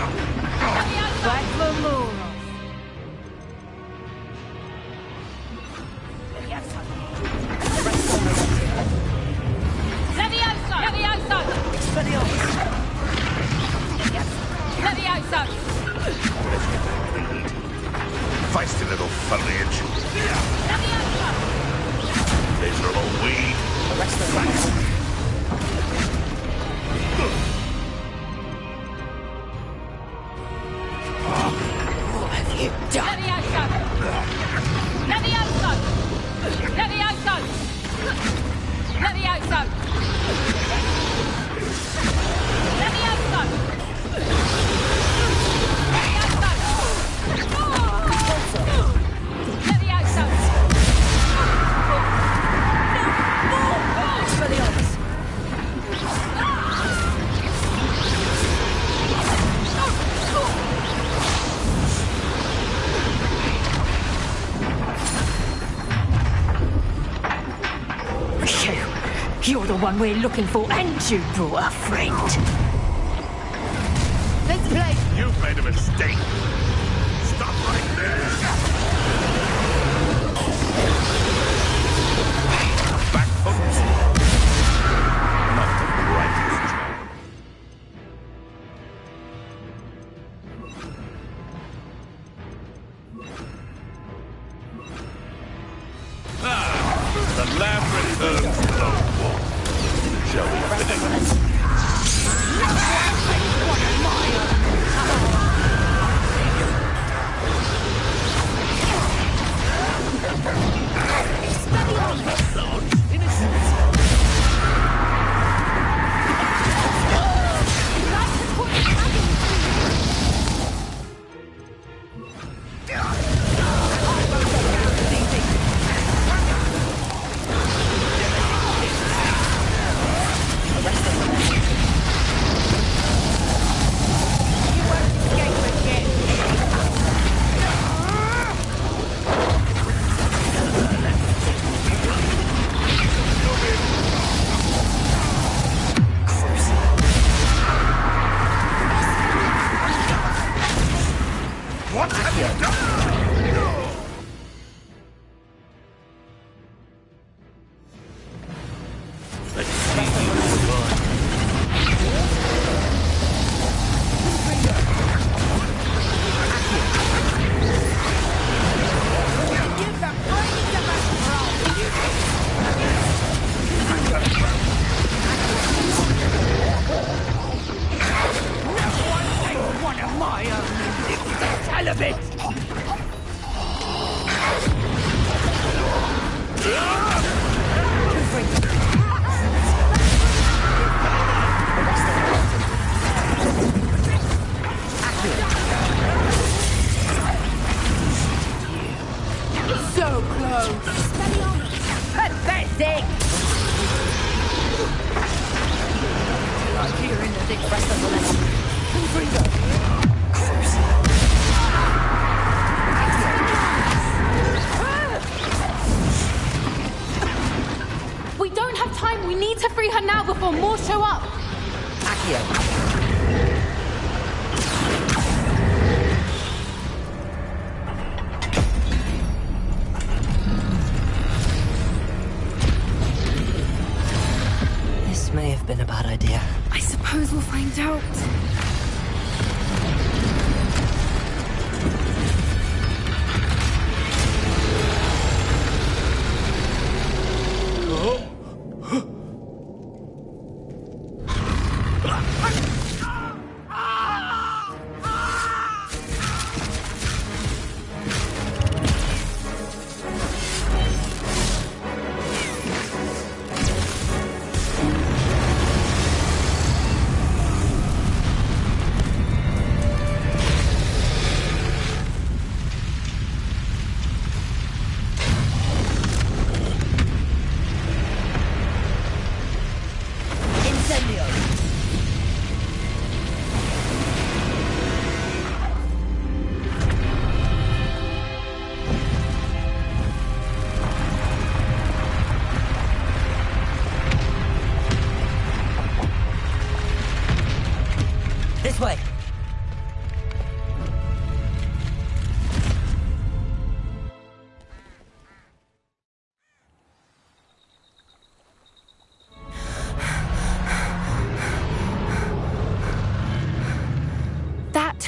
Back for more. Levioso! Levioso! Expelliarmus. Levioso! Feisty little foliage. Levioso! Miserable weed. Arrest the rats. What have you done? Levioso! Levioso! Levioso! Levioso! Levioso! Levioso! Expelliarmus. You're the one we're looking for, and you brought a friend. Let's play. You've made a mistake. Stop right there. Back hooks. Not the brightest. The lamb returns to the wolf. Shall we finish? What have you done? Let's see you run. Give them praise of us, one of my own. Hell of it! So close. Pathetic. Like here in the big rest of the lesson. We don't have time. We need to free her now before more show up. Accio. This may have been a bad idea. I suppose we'll find out. This way.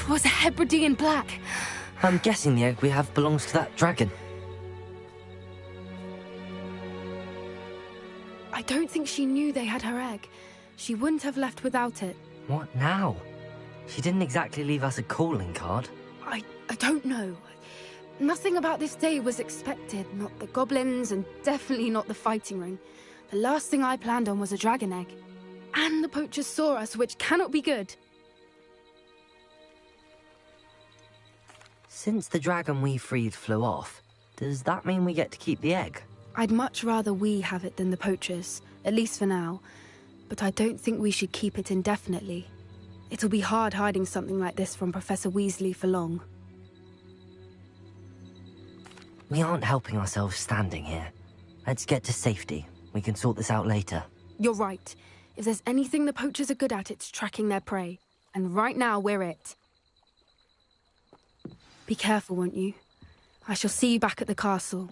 It was a Hebridean black. I'm guessing the egg we have belongs to that dragon. I don't think she knew they had her egg. She wouldn't have left without it. What now? She didn't exactly leave us a calling card. I don't know. Nothing about this day was expected. Not the goblins, and definitely not the fighting ring. The last thing I planned on was a dragon egg. And the poachers saw us, which cannot be good. Since the dragon we freed flew off, does that mean we get to keep the egg? I'd much rather we have it than the poachers, at least for now. But I don't think we should keep it indefinitely. It'll be hard hiding something like this from Professor Weasley for long. We aren't helping ourselves standing here. Let's get to safety. We can sort this out later. You're right. If there's anything the poachers are good at, it's tracking their prey. And right now, we're it. Be careful, won't you? I shall see you back at the castle.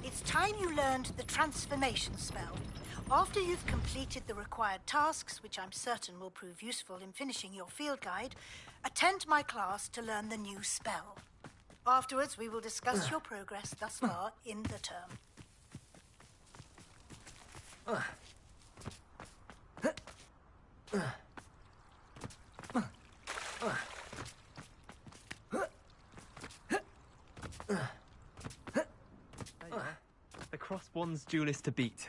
It's time you learned the transformation spell. After you've completed the required tasks, which I'm certain will prove useful in finishing your field guide, attend my class to learn the new spell. Afterwards, we will discuss your progress thus far in the term. The crossbond's duelist to beat.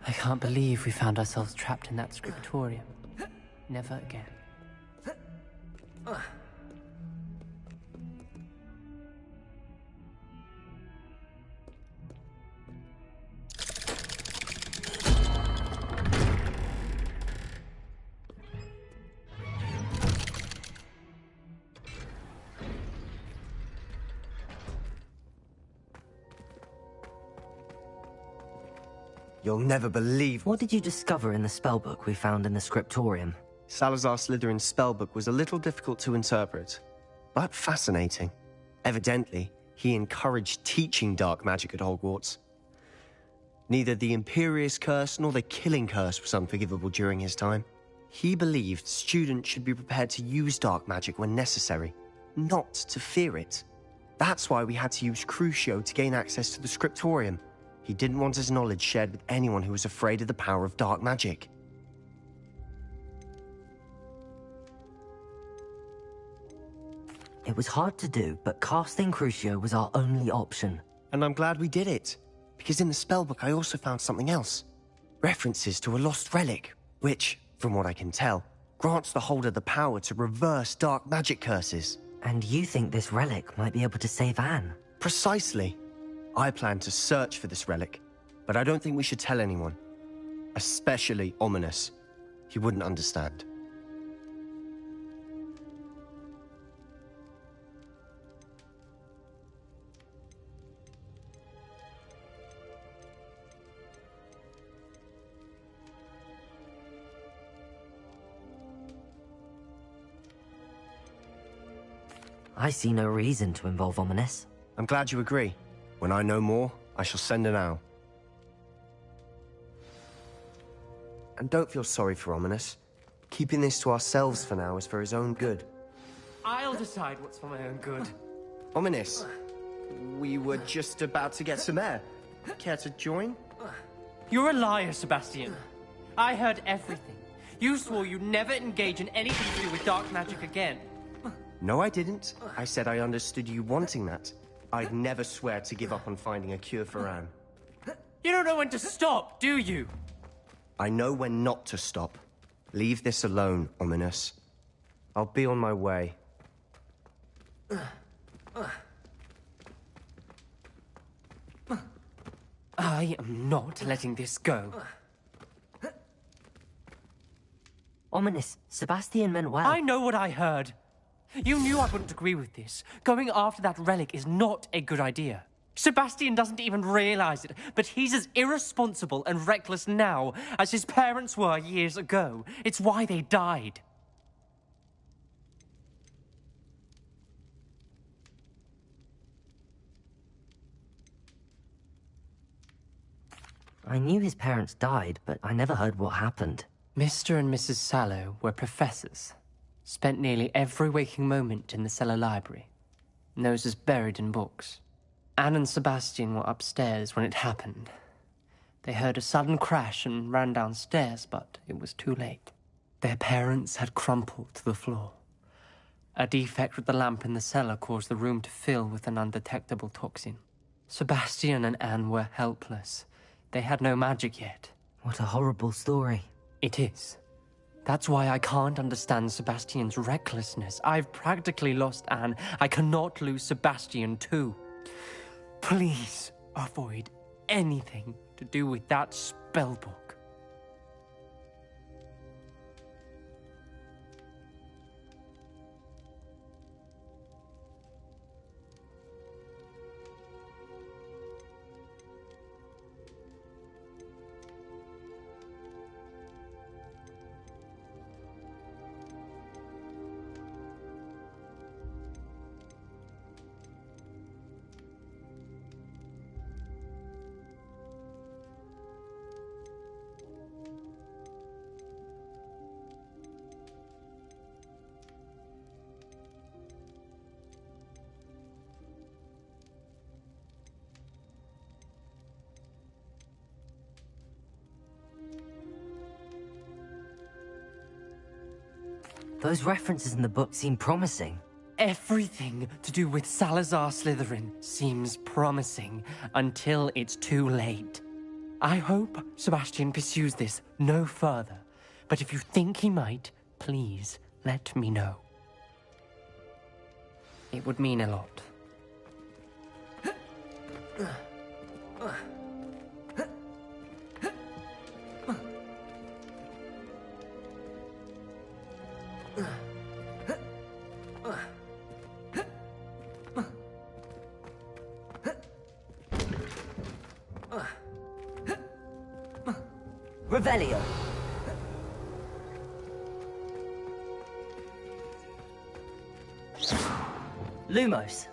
I can't believe we found ourselves trapped in that scriptorium. Never again. You'll never believe... What did you discover in the spellbook we found in the scriptorium? Salazar Slytherin's spellbook was a little difficult to interpret, but fascinating. Evidently, he encouraged teaching dark magic at Hogwarts. Neither the Imperious Curse nor the Killing Curse was unforgivable during his time. He believed students should be prepared to use dark magic when necessary, not to fear it. That's why we had to use Crucio to gain access to the scriptorium. He didn't want his knowledge shared with anyone who was afraid of the power of dark magic. It was hard to do, but casting Crucio was our only option. And I'm glad we did it, because in the spellbook I also found something else. References to a lost relic, which, from what I can tell, grants the holder the power to reverse dark magic curses. And you think this relic might be able to save Anne? Precisely. I plan to search for this relic, but I don't think we should tell anyone. Especially Ominous. He wouldn't understand. I see no reason to involve Ominous. I'm glad you agree. When I know more, I shall send an owl. And don't feel sorry for Ominous. Keeping this to ourselves for now is for his own good. I'll decide what's for my own good. Ominous, we were just about to get some air. Care to join? You're a liar, Sebastian. I heard everything. You swore you'd never engage in anything to do with dark magic again. No, I didn't. I said I understood you wanting that. I'd never swear to give up on finding a cure for Anne. You don't know when to stop, do you? I know when not to stop. Leave this alone, Ominous. I'll be on my way. I am not letting this go. Ominous, Sebastian meant well. I know what I heard. You knew I wouldn't agree with this. Going after that relic is not a good idea. Sebastian doesn't even realize it, but he's as irresponsible and reckless now as his parents were years ago. It's why they died. I knew his parents died, but I never heard what happened. Mr. and Mrs. Sallow were professors. Spent nearly every waking moment in the cellar library. Noses buried in books. Anne and Sebastian were upstairs when it happened. They heard a sudden crash and ran downstairs, but it was too late. Their parents had crumpled to the floor. A defect with the lamp in the cellar caused the room to fill with an undetectable toxin. Sebastian and Anne were helpless. They had no magic yet. What a horrible story. It is. That's why I can't understand Sebastian's recklessness. I've practically lost Anne. I cannot lose Sebastian too. Please avoid anything to do with that spellbook. Those references in the book seem promising. Everything to do with Salazar Slytherin seems promising until it's too late. I hope Sebastian pursues this no further, but if you think he might, please let me know. It would mean a lot. Revelio. Lumos.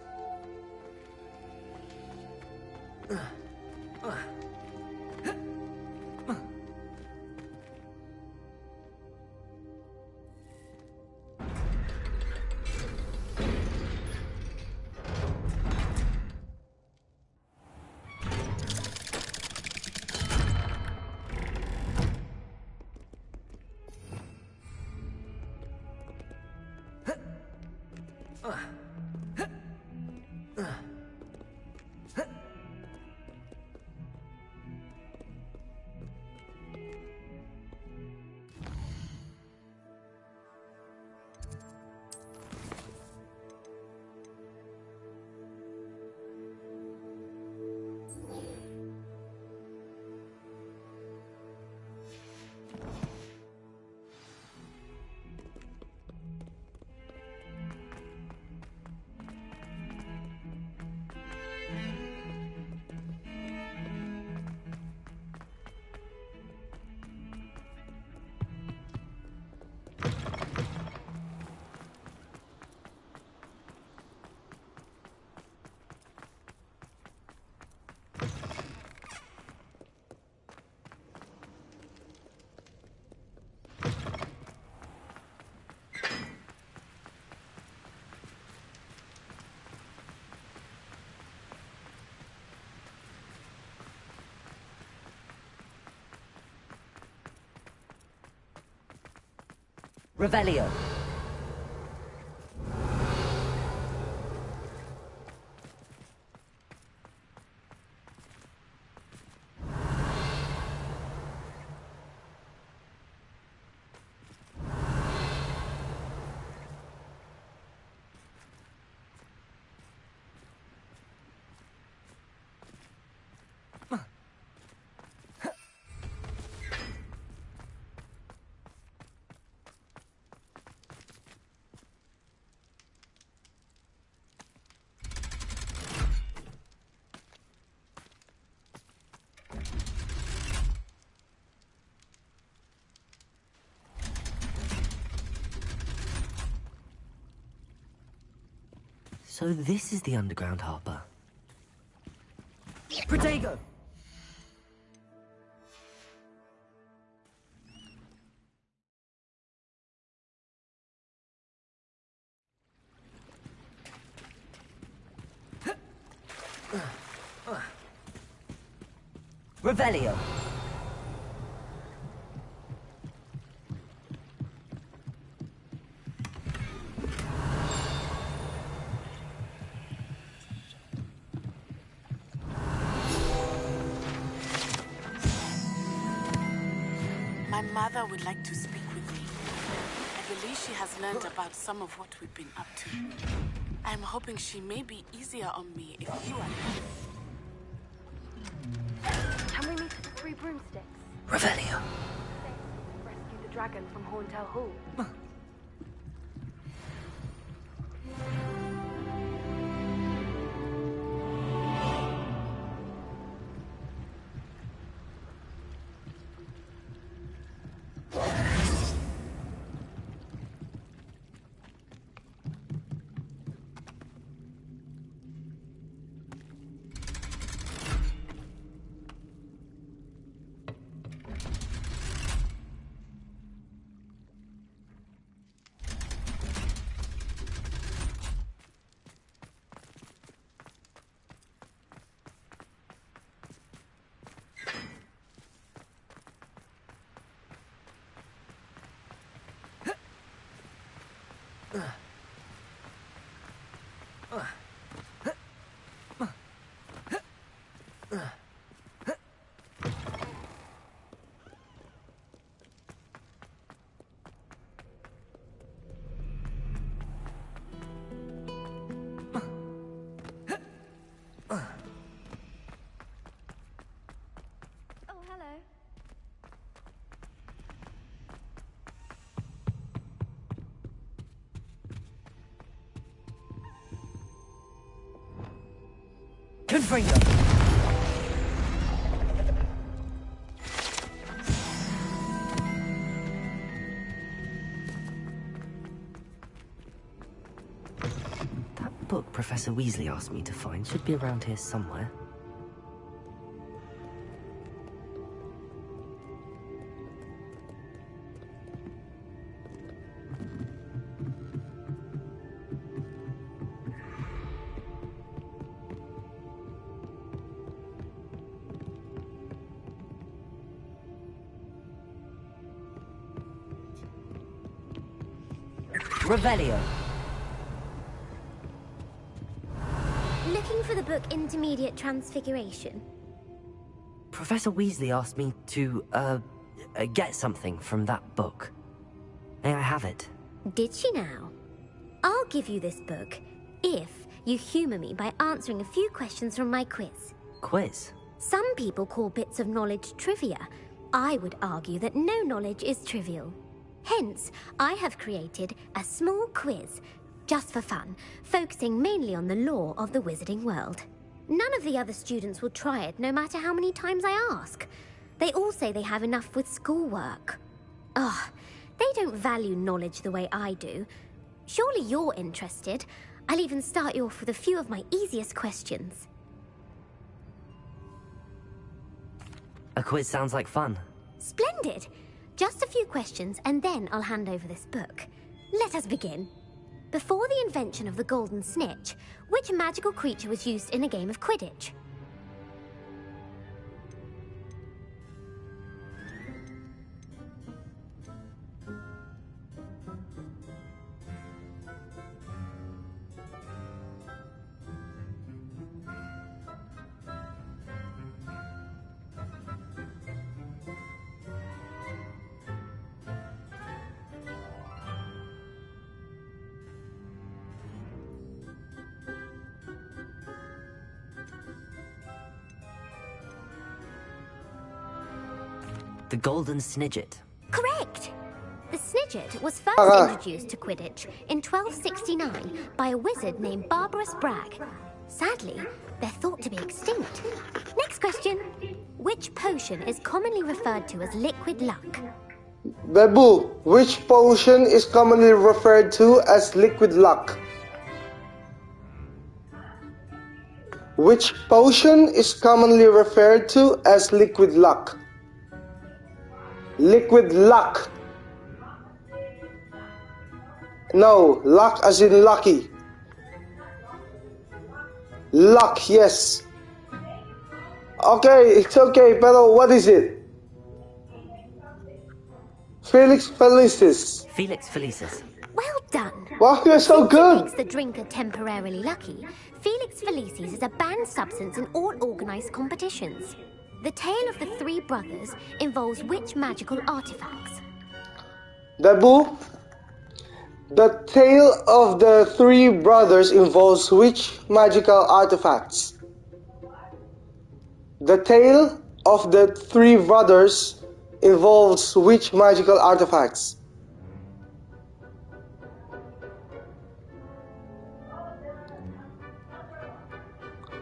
Revelio. So this is the underground harbor. Protego! Revelio. My mother would like to speak with me. I believe she has learned about some of what we've been up to. I'm hoping she may be easier on me if you are there. Can we meet at the Three Broomsticks? Revelio. Rescue the dragon from Horntail Hall. Oh, hello. Confringo. That book Professor Weasley asked me to find should be around here somewhere. Revelio. Looking for the book Intermediate Transfiguration? Professor Weasley asked me to, get something from that book. May I have it? Did she now? I'll give you this book if you humor me by answering a few questions from my quiz. Quiz? Some people call bits of knowledge trivia. I would argue that no knowledge is trivial. Hence, I have created a small quiz, just for fun, focusing mainly on the lore of the wizarding world. None of the other students will try it, no matter how many times I ask. They all say they have enough with schoolwork. Ugh, they don't value knowledge the way I do. Surely you're interested. I'll even start you off with a few of my easiest questions. A quiz sounds like fun. Splendid! Just a few questions, and then I'll hand over this book. Let us begin. Before the invention of the golden snitch, which magical creature was used in a game of Quidditch? The golden snidget. Correct! The snidget was first introduced to Quidditch in 1269 by a wizard named Barbarous Bragg. Sadly, they're thought to be extinct. Next question. Which potion is commonly referred to as liquid luck? Babu, which potion is commonly referred to as liquid luck? Which potion is commonly referred to as liquid luck? Liquid luck. No, luck as in lucky. Luck, yes. Okay, it's okay, pero what is it? Felix Felicis. Felix Felicis. Well done. Wow, you're so Since good. it makes the drinker temporarily lucky, Felix Felicis is a banned substance in all organized competitions. The tale of the three brothers involves which magical artifacts? Babu, the tale of the three brothers involves which magical artifacts? The tale of the three brothers involves which magical artifacts?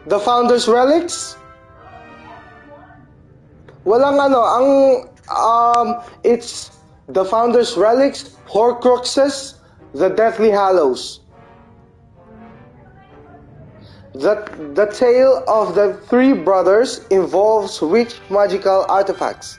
The Founder's Relics? Walang it's the Founder's Relics, Horcruxes, the Deathly Hallows. The tale of the three brothers involves which magical artifacts?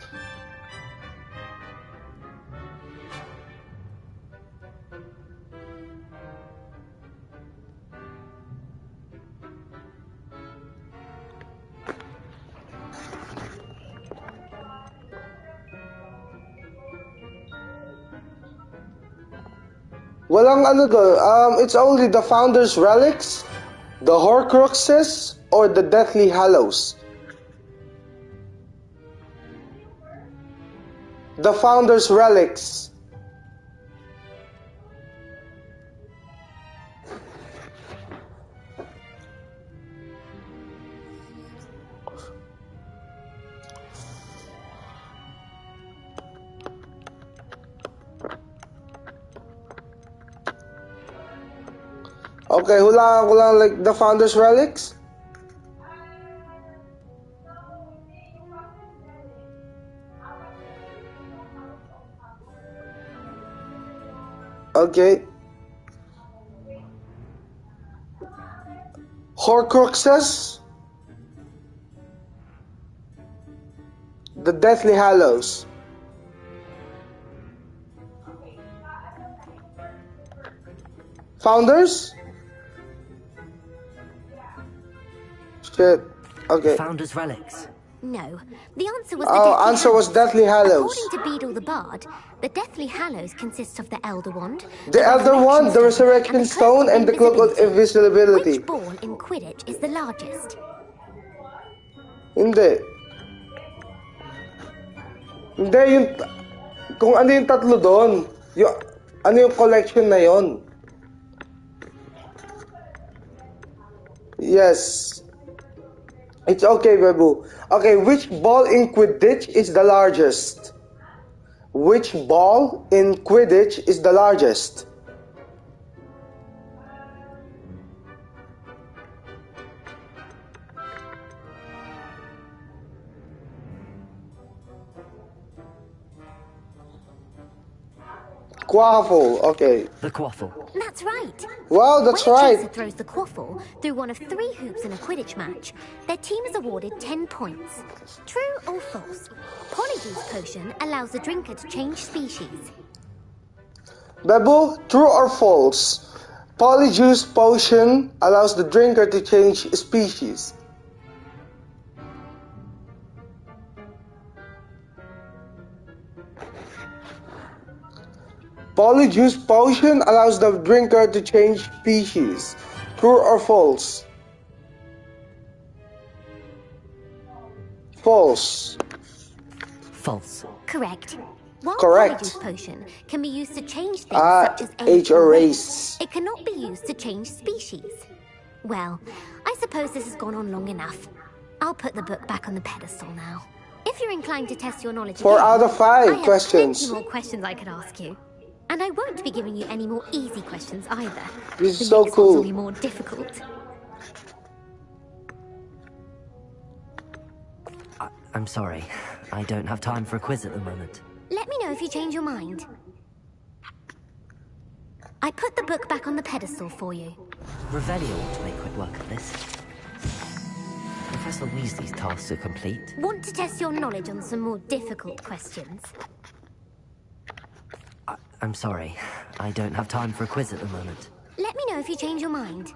Walang it's only the Founder's Relics, the Horcruxes, or the Deathly Hallows. The Founder's Relics. Okay, hulaan like the Founder's Relics. Okay. Horcruxes. The Deathly Hallows. Founders? Shit. Okay. Founder's Relics. No, the answer was the Deathly answer was Hallows. Deathly Hallows. According to Beedle the Bard, the Deathly Hallows consists of the Elder Wand, the Elder Wand, the Resurrection Stone, and the Cloak of Invisibility. Which ball in Quidditch is the largest? Hindi. Hindi, yung... Kung ano yung tatlo doon. Yung, ano yung collection na yon? Yes. It's okay, Babu. Okay, which ball in Quidditch is the largest? Which ball in Quidditch is the largest? Quaffle, okay. The quaffle. That's right. Wow, that's when a right. chaser throws the quaffle through one of 3 hoops in a Quidditch match, their team is awarded 10 points. True or false? Polyjuice Potion allows the drinker to change species. Babu, true or false? Polyjuice Potion allows the drinker to change species. Polyjuice Potion allows the drinker to change species. True or false? False. False. Correct. While Correct. Polyjuice Potion can be used to change things such as age or race, it cannot be used to change species. Well, I suppose this has gone on long enough. I'll put the book back on the pedestal now. If If you're inclined to test your knowledge 4 again, out of 5 I have questions. plenty more questions I could ask you. And I won't be giving you any more easy questions either. This The is so next ones will cool. be more difficult. I'm sorry. I don't have time for a quiz at the moment. Let me know if you change your mind. I put the book back on the pedestal for you. Revelio ought to make quick work of this. Professor Weasley's tasks are complete. Want to test your knowledge on some more difficult questions? I'm sorry. I don't have time for a quiz at the moment. Let me know if you change your mind.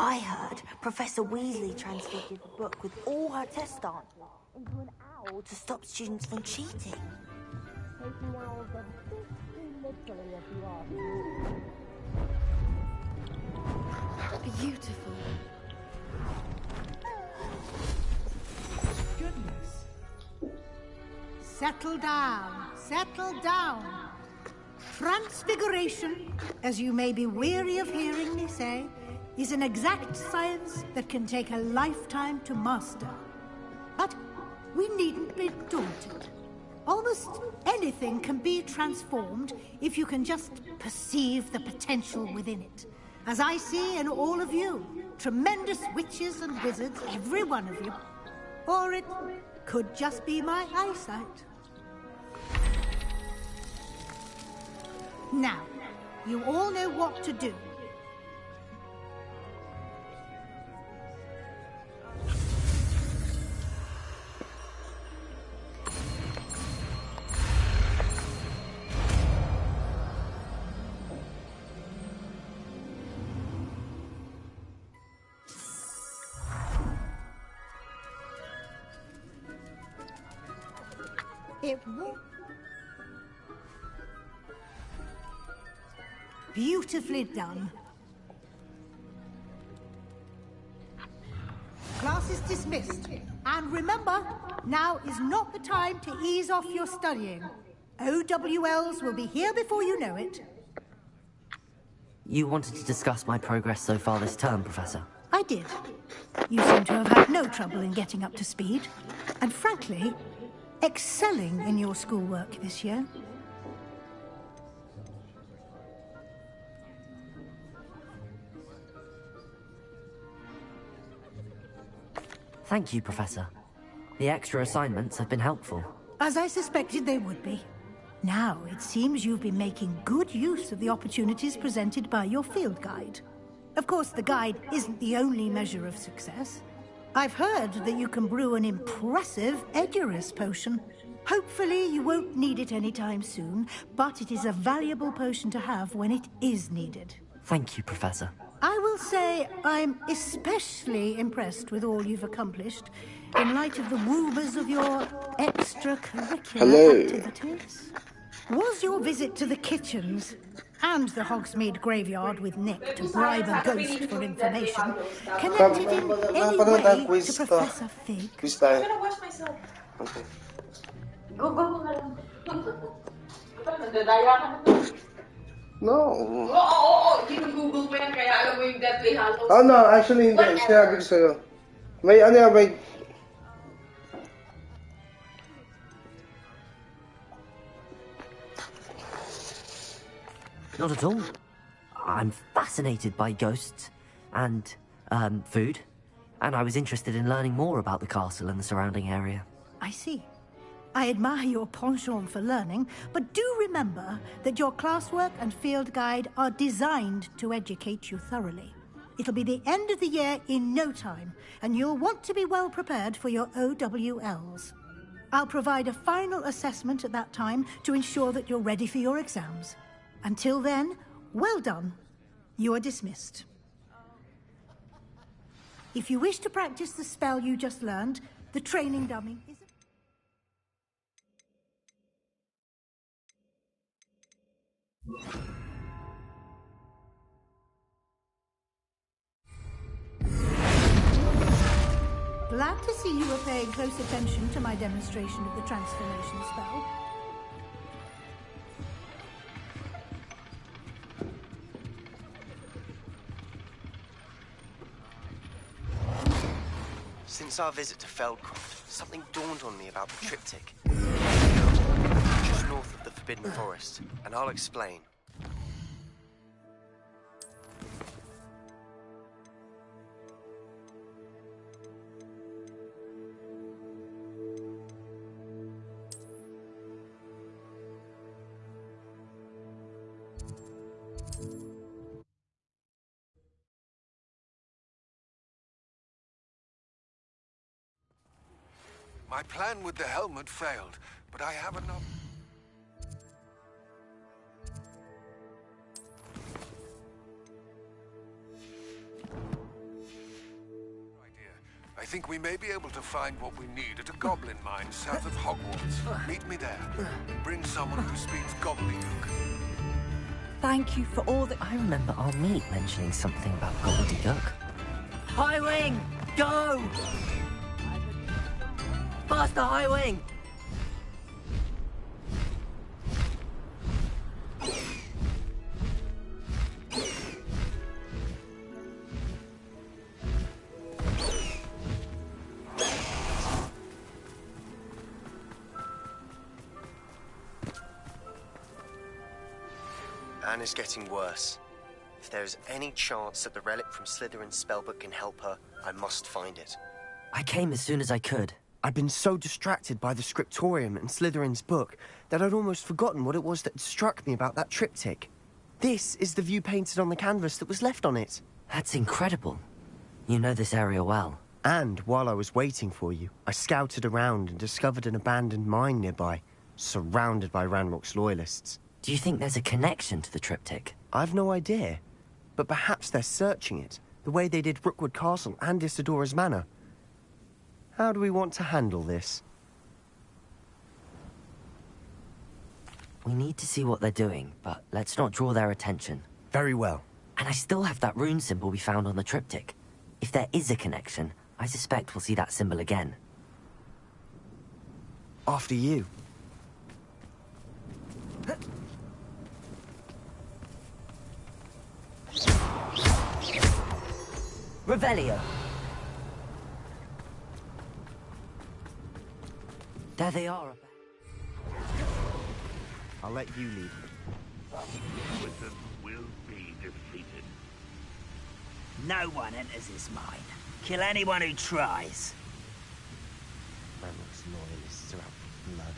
I heard Professor Weasley translated the book with all her test answers into an owl to stop students from cheating. Taking owls a bit too literally, if you ask me. Beautiful. Goodness. Settle down. Settle down. Transfiguration, as you may be weary of hearing me say, is an exact science that can take a lifetime to master. But we needn't be daunted. Almost anything can be transformed if you can just perceive the potential within it. As I see in all of you, tremendous witches and wizards, every one of you. Or it could just be my eyesight. Now, you all know what to do. It won't. Beautifully done. Class is dismissed. And remember, now is not the time to ease off your studying. OWLs will be here before you know it. You wanted to discuss my progress so far this term, Professor? I did. You seem to have had no trouble in getting up to speed. And frankly, excelling in your schoolwork this year. Thank you, Professor. The extra assignments have been helpful. As I suspected they would be. Now, it seems you've been making good use of the opportunities presented by your field guide. Of course, the guide isn't the only measure of success. I've heard that you can brew an impressive Edurus potion. Hopefully, you won't need it anytime soon, but it is a valuable potion to have when it is needed. Thank you, Professor. I will say I'm especially impressed with all you've accomplished in light of the rumors of your extracurricular activities. Was your visit to the kitchens and the Hogsmeade graveyard with Nick to bribe a ghost for information connected in any way to Professor Fig? Quiz tayo. I'm gonna wash myself. Okay. Go ka lang. Nadadaya ka na to. No. Oo. Ginugoogle mo yan, kaya alam mo yung Deathly Hallows. Oh no, actually hindi. Sinabi ko sa'yo. May ano yan, may... Not at all. I'm fascinated by ghosts and, food. And I was interested in learning more about the castle and the surrounding area. I see. I admire your penchant for learning, but do remember that your classwork and field guide are designed to educate you thoroughly. It'll be the end of the year in no time, and you'll want to be well prepared for your OWLs. I'll provide a final assessment at that time to ensure that you're ready for your exams. Until then, well done. You are dismissed. If you wish to practice the spell you just learned, the training dummy is... Glad to see you were paying close attention to my demonstration of the transformation spell. Since our visit to Feldcroft, something dawned on me about the triptych. Just north of the Forbidden Forest, and I'll explain. My plan with the helmet failed, but I have enough... idea. I think we may be able to find what we need at a goblin mine south of Hogwarts. Meet me there. Bring someone who speaks gobbledygook. Thank you for all the... I remember our meet mentioning something about gobbledygook. High Wing! Go! Faster, High Wing! Anne is getting worse. If there is any chance that the relic from Slytherin's spellbook can help her, I must find it. I came as soon as I could. I'd been so distracted by the scriptorium and Slytherin's book that I'd almost forgotten what it was that struck me about that triptych. This is the view painted on the canvas that was left on it. That's incredible. You know this area well. And while I was waiting for you, I scouted around and discovered an abandoned mine nearby, surrounded by Ranrock's loyalists. Do you think there's a connection to the triptych? I've no idea, but perhaps they're searching it, the way they did Rookwood Castle and Isidora's Manor. How do we want to handle this? We need to see what they're doing, but let's not draw their attention. Very well. And I still have that rune symbol we found on the triptych. If there is a connection, I suspect we'll see that symbol again. After you. Revelio! There they are. I'll let you lead. Wizard will be defeated. No one enters his mine. Kill anyone who tries. Ranrock's loyalists are out for blood.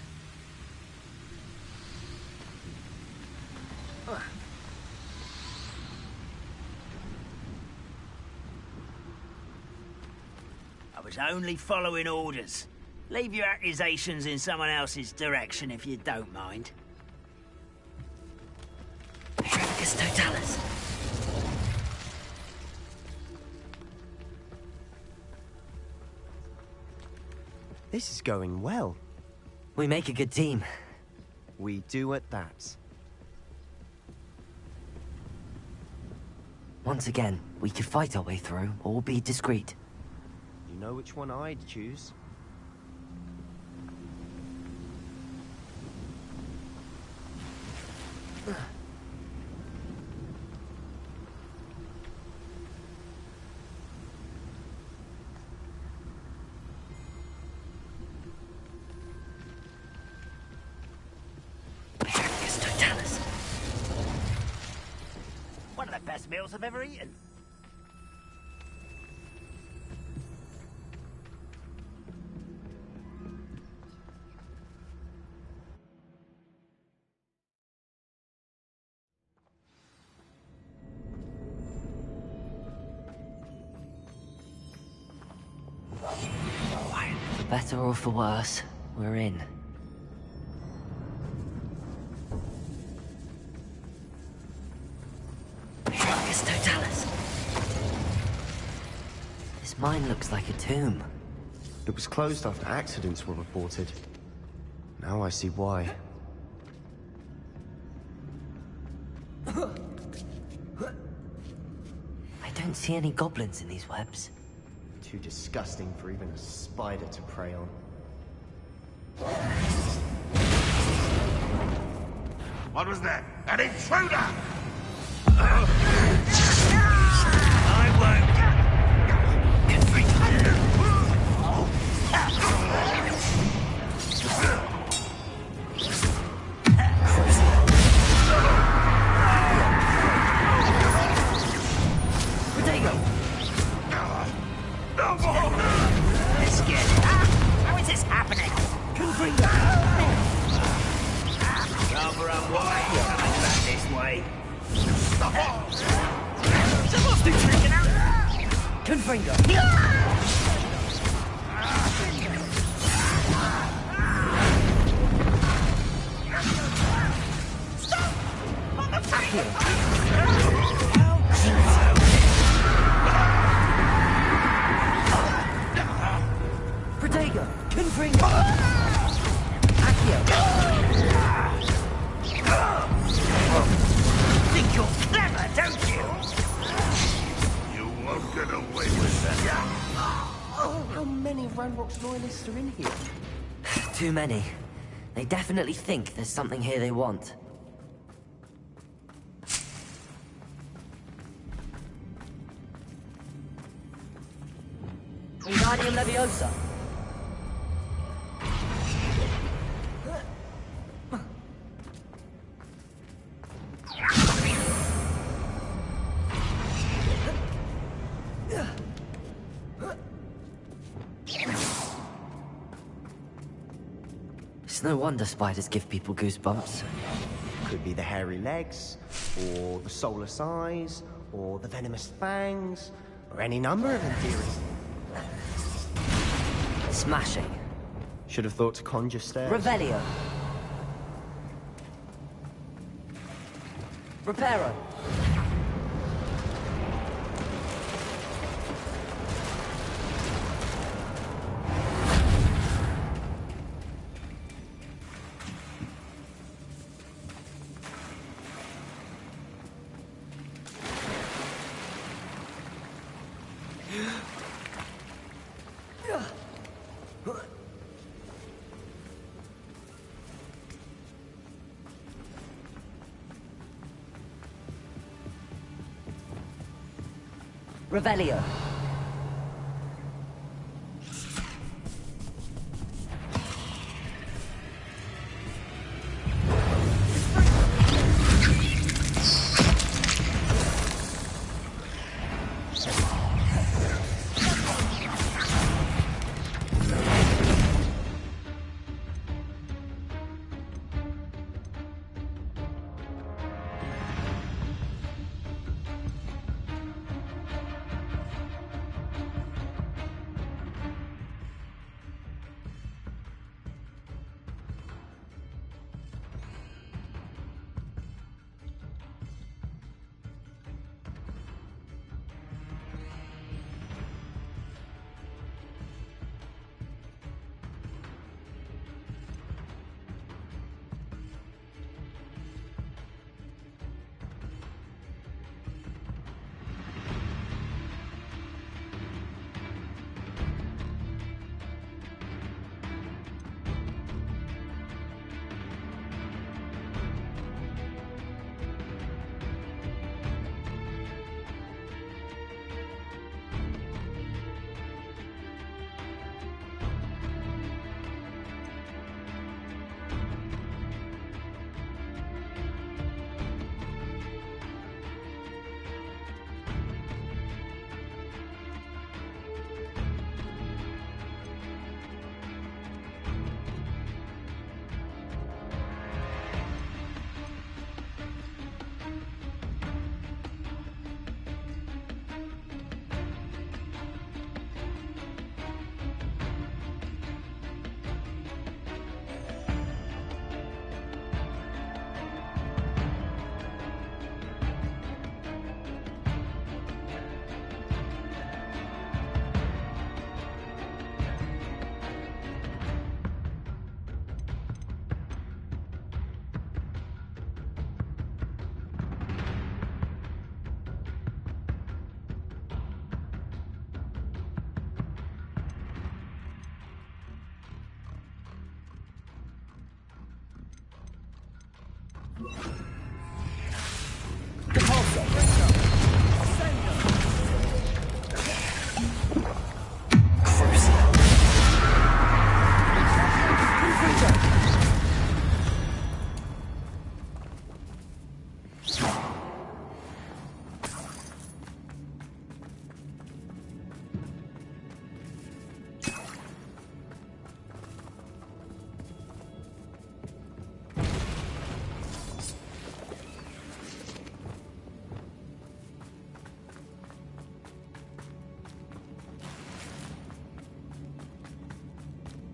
I was only following orders. Leave your accusations in someone else's direction if you don't mind. Tricus Totalis. This is going well. We make a good team. We do at that. Once again, we could fight our way through, or be discreet. You know which one I'd choose. One of the best meals I've ever eaten. better or for worse, we're in. It's Totalis. This mine looks like a tomb. It was closed after accidents were reported. Now I see why. I don't see any goblins in these webs. Too disgusting for even a spider to prey on. What was that? An intruder! I won't. Let's get it. How is this happening? Rather unwise coming back this way. Someone's been freaking out. Confringo. Stop! On the field! Protego. Confringo. Accio. Think you're clever, don't you? You won't get away with that. How many Ranrock's loyalists are in here? Too many. They definitely think there's something here they want. Wingardium Leviosa. It's no wonder spiders give people goosebumps. Could be the hairy legs, or the soulless eyes, or the venomous fangs, or any number of them theories. Smashing. Should have thought to conjure stairs. Revelio. Reparo. Revelio.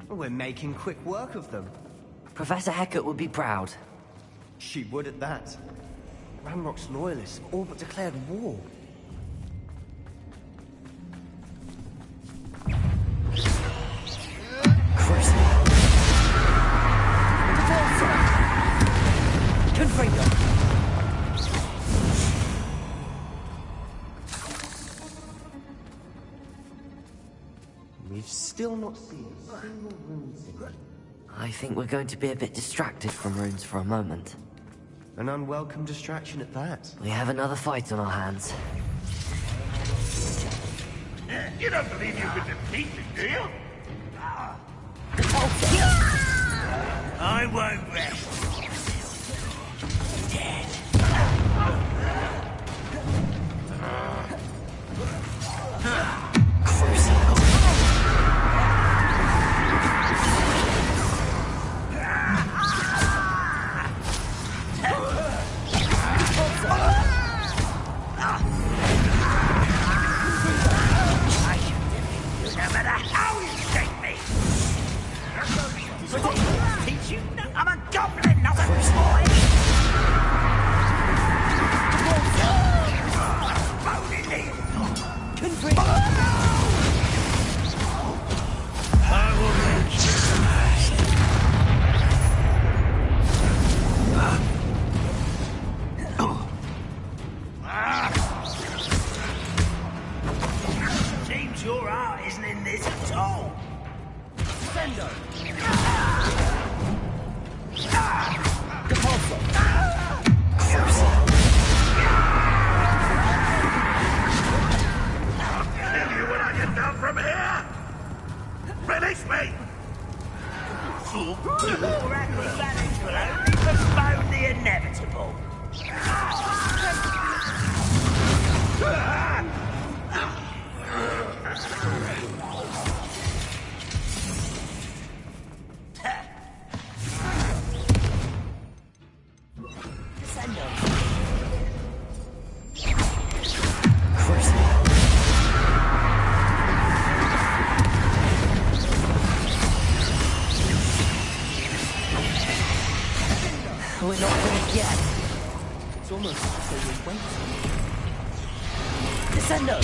We're making quick work of them. Professor Hecat would be proud. She would at that. Ramrock's loyalists have all but declared war. We've still not seen a single rune singer. I think we're going to be a bit distracted from runes for a moment. An unwelcome distraction at that. We have another fight on our hands. You don't believe you've been defeated, do you? I won't rest. Dead. I'm a goblin, not a boy! I will reach Seems your heart isn't in this at all. Sendo. Tell you when I get down from here! Release me! Your acrobatics will only postpone the inevitable. We're not finished yet. It's almost as though we're waiting. Descendo!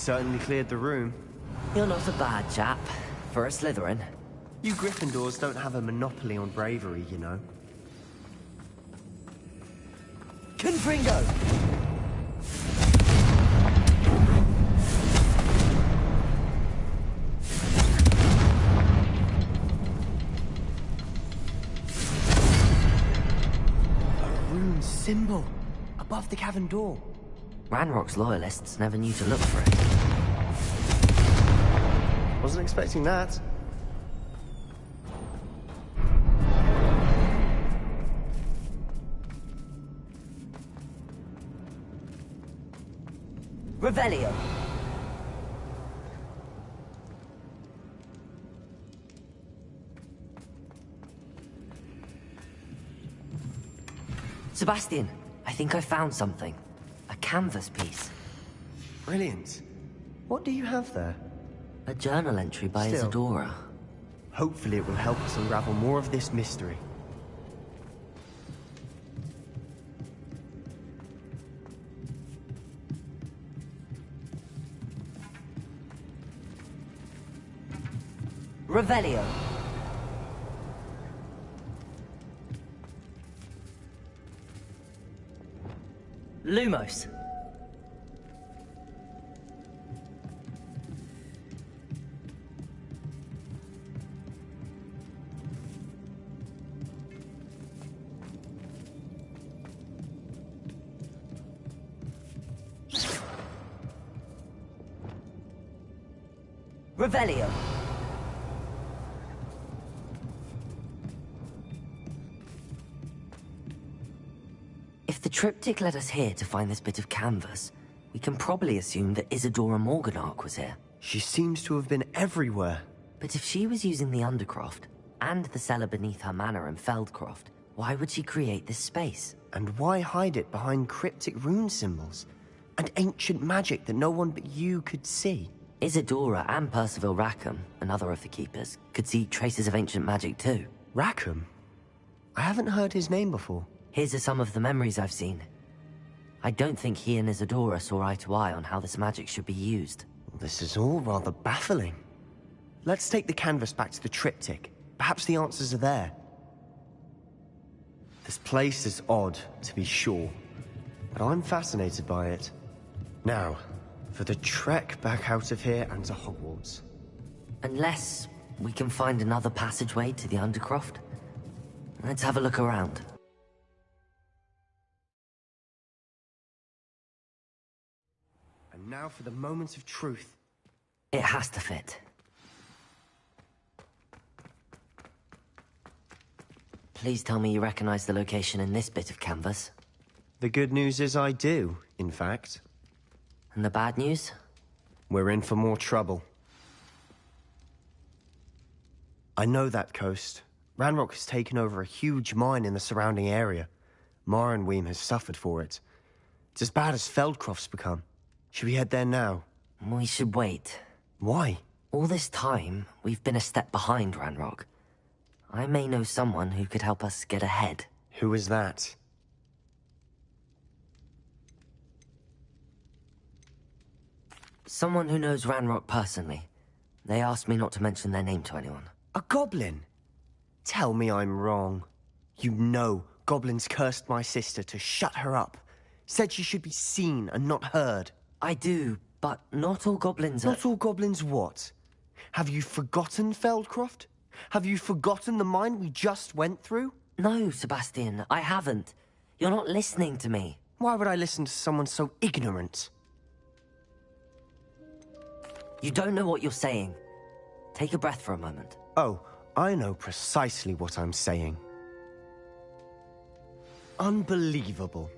certainly cleared the room. You're not a bad chap for a Slytherin. You Gryffindors don't have a monopoly on bravery, you know. Confringo! A rune symbol above the cavern door. Ranrock's loyalists never knew to look for it. Wasn't expecting that. Revelio! Sebastian, I think I found something. A canvas piece. Brilliant. What do you have there? A journal entry by Still, Isadora. Hopefully it will help us unravel more of this mystery. Revelio. Lumos. Revelio. If the triptych led us here to find this bit of canvas, we can probably assume that Isadora Morganach was here. She seems to have been everywhere. But if she was using the Undercroft, and the cellar beneath her manor in Feldcroft, why would she create this space? And why hide it behind cryptic rune symbols? And ancient magic that no one but you could see? Isadora and Percival Rackham, another of the Keepers, could see traces of ancient magic too. Rackham? I haven't heard his name before. His are some of the memories I've seen. I don't think he and Isadora saw eye to eye on how this magic should be used. This is all rather baffling. Let's take the canvas back to the triptych. Perhaps the answers are there. This place is odd, to be sure, but I'm fascinated by it. Now, for the trek back out of here and to Hogwarts. Unless we can find another passageway to the Undercroft. Let's have a look around. And now for the moment of truth. It has to fit. Please tell me you recognize the location in this bit of canvas. The good news is I do, in fact. And the bad news? We're in for more trouble. I know that coast. Ranrock has taken over a huge mine in the surrounding area. Mornweem has suffered for it. It's as bad as Feldcroft's become. Should we head there now? We should wait. Why? All this time, we've been a step behind Ranrock. I may know someone who could help us get ahead. Who is that? Someone who knows Ranrock personally. They asked me not to mention their name to anyone. A goblin? Tell me I'm wrong. You know goblins cursed my sister to shut her up. Said she should be seen and not heard. I do, but not all goblins are... Not all goblins what? Have you forgotten Feldcroft? Have you forgotten the mine we just went through? No, Sebastian, I haven't. You're not listening to me. Why would I listen to someone so ignorant? You don't know what you're saying. Take a breath for a moment. Oh, I know precisely what I'm saying. Unbelievable.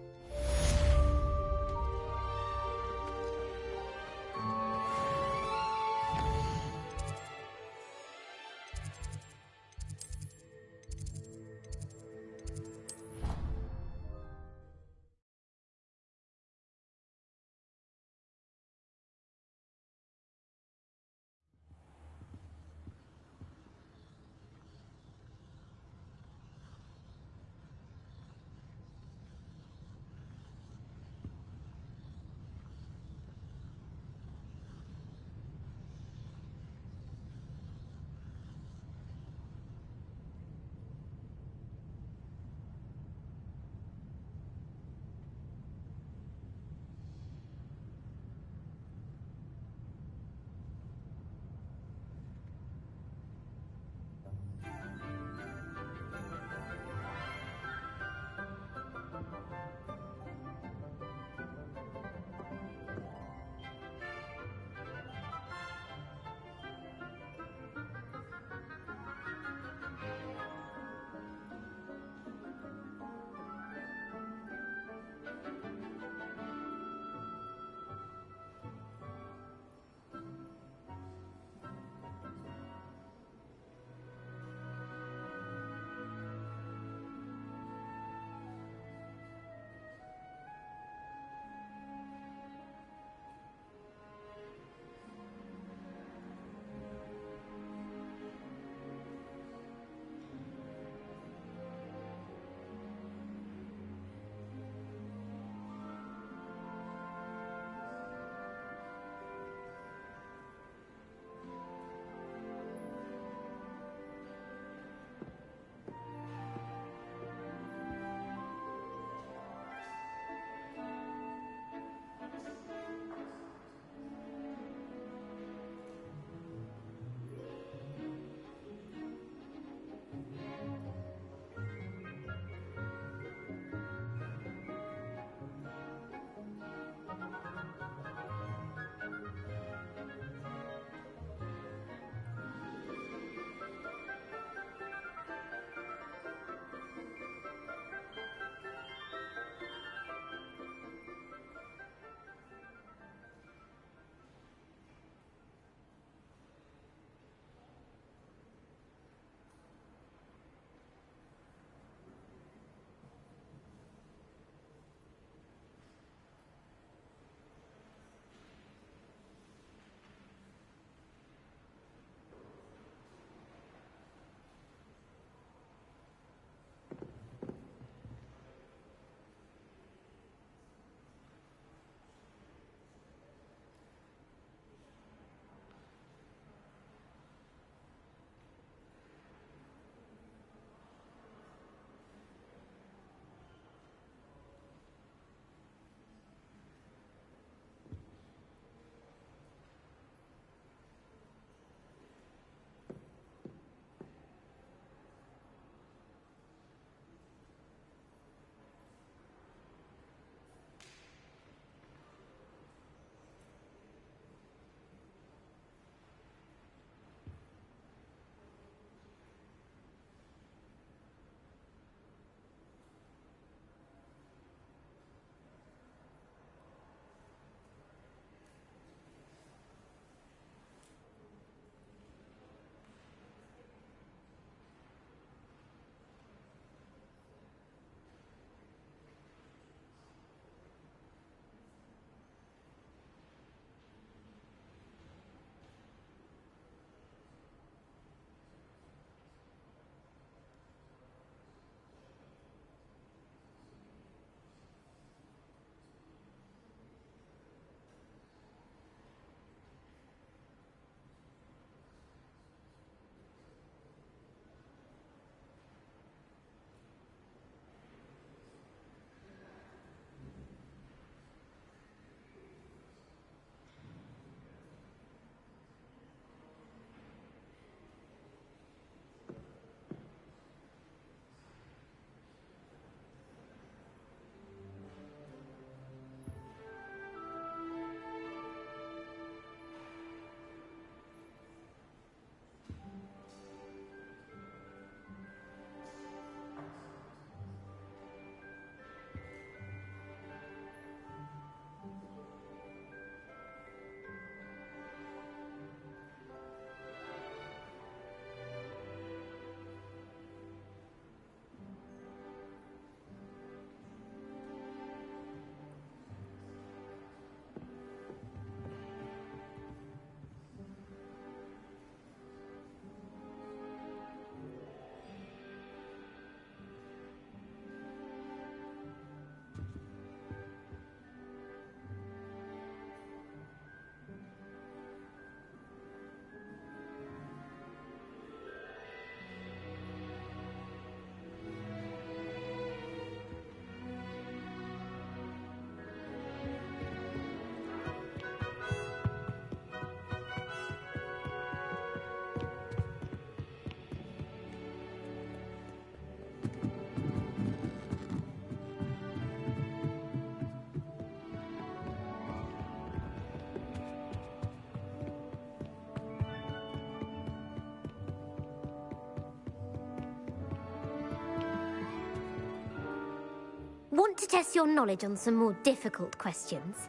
Want to test your knowledge on some more difficult questions?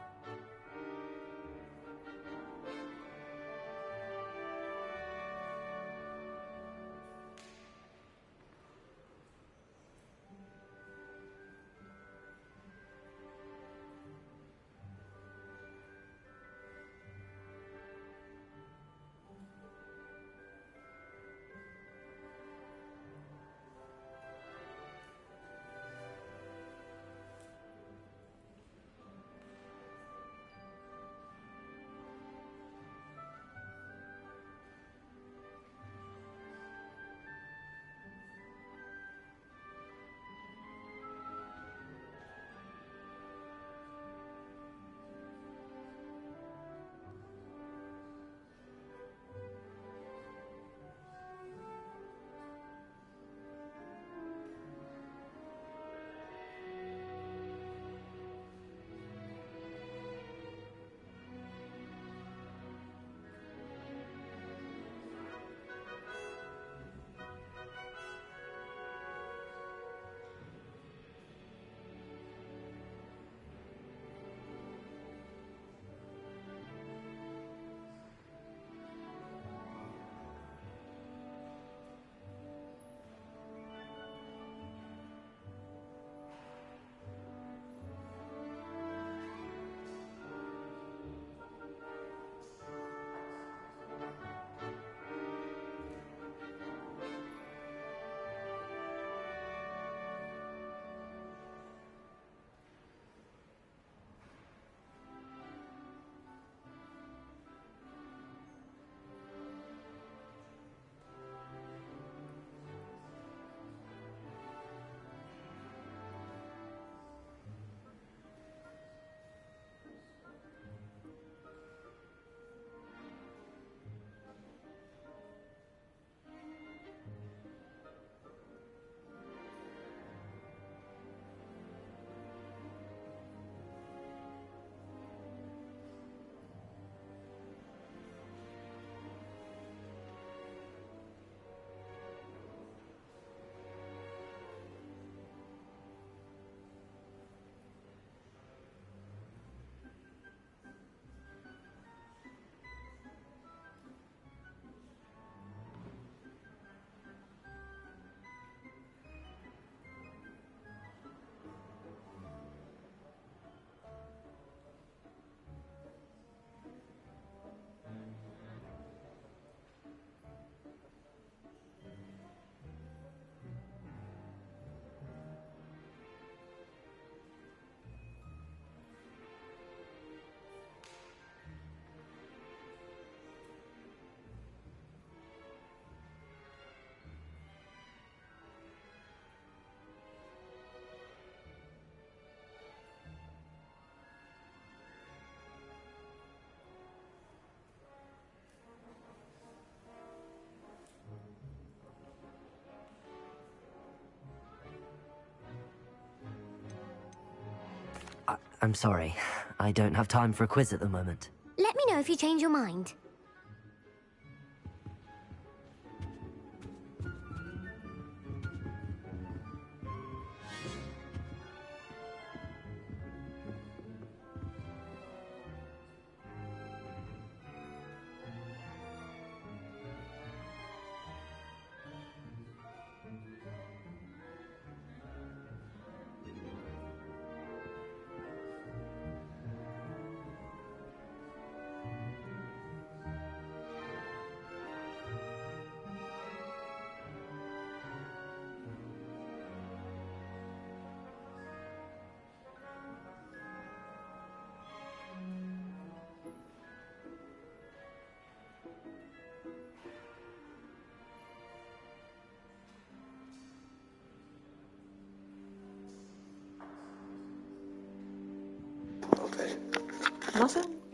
I'm sorry. I don't have time for a quiz at the moment. Let me know if you change your mind.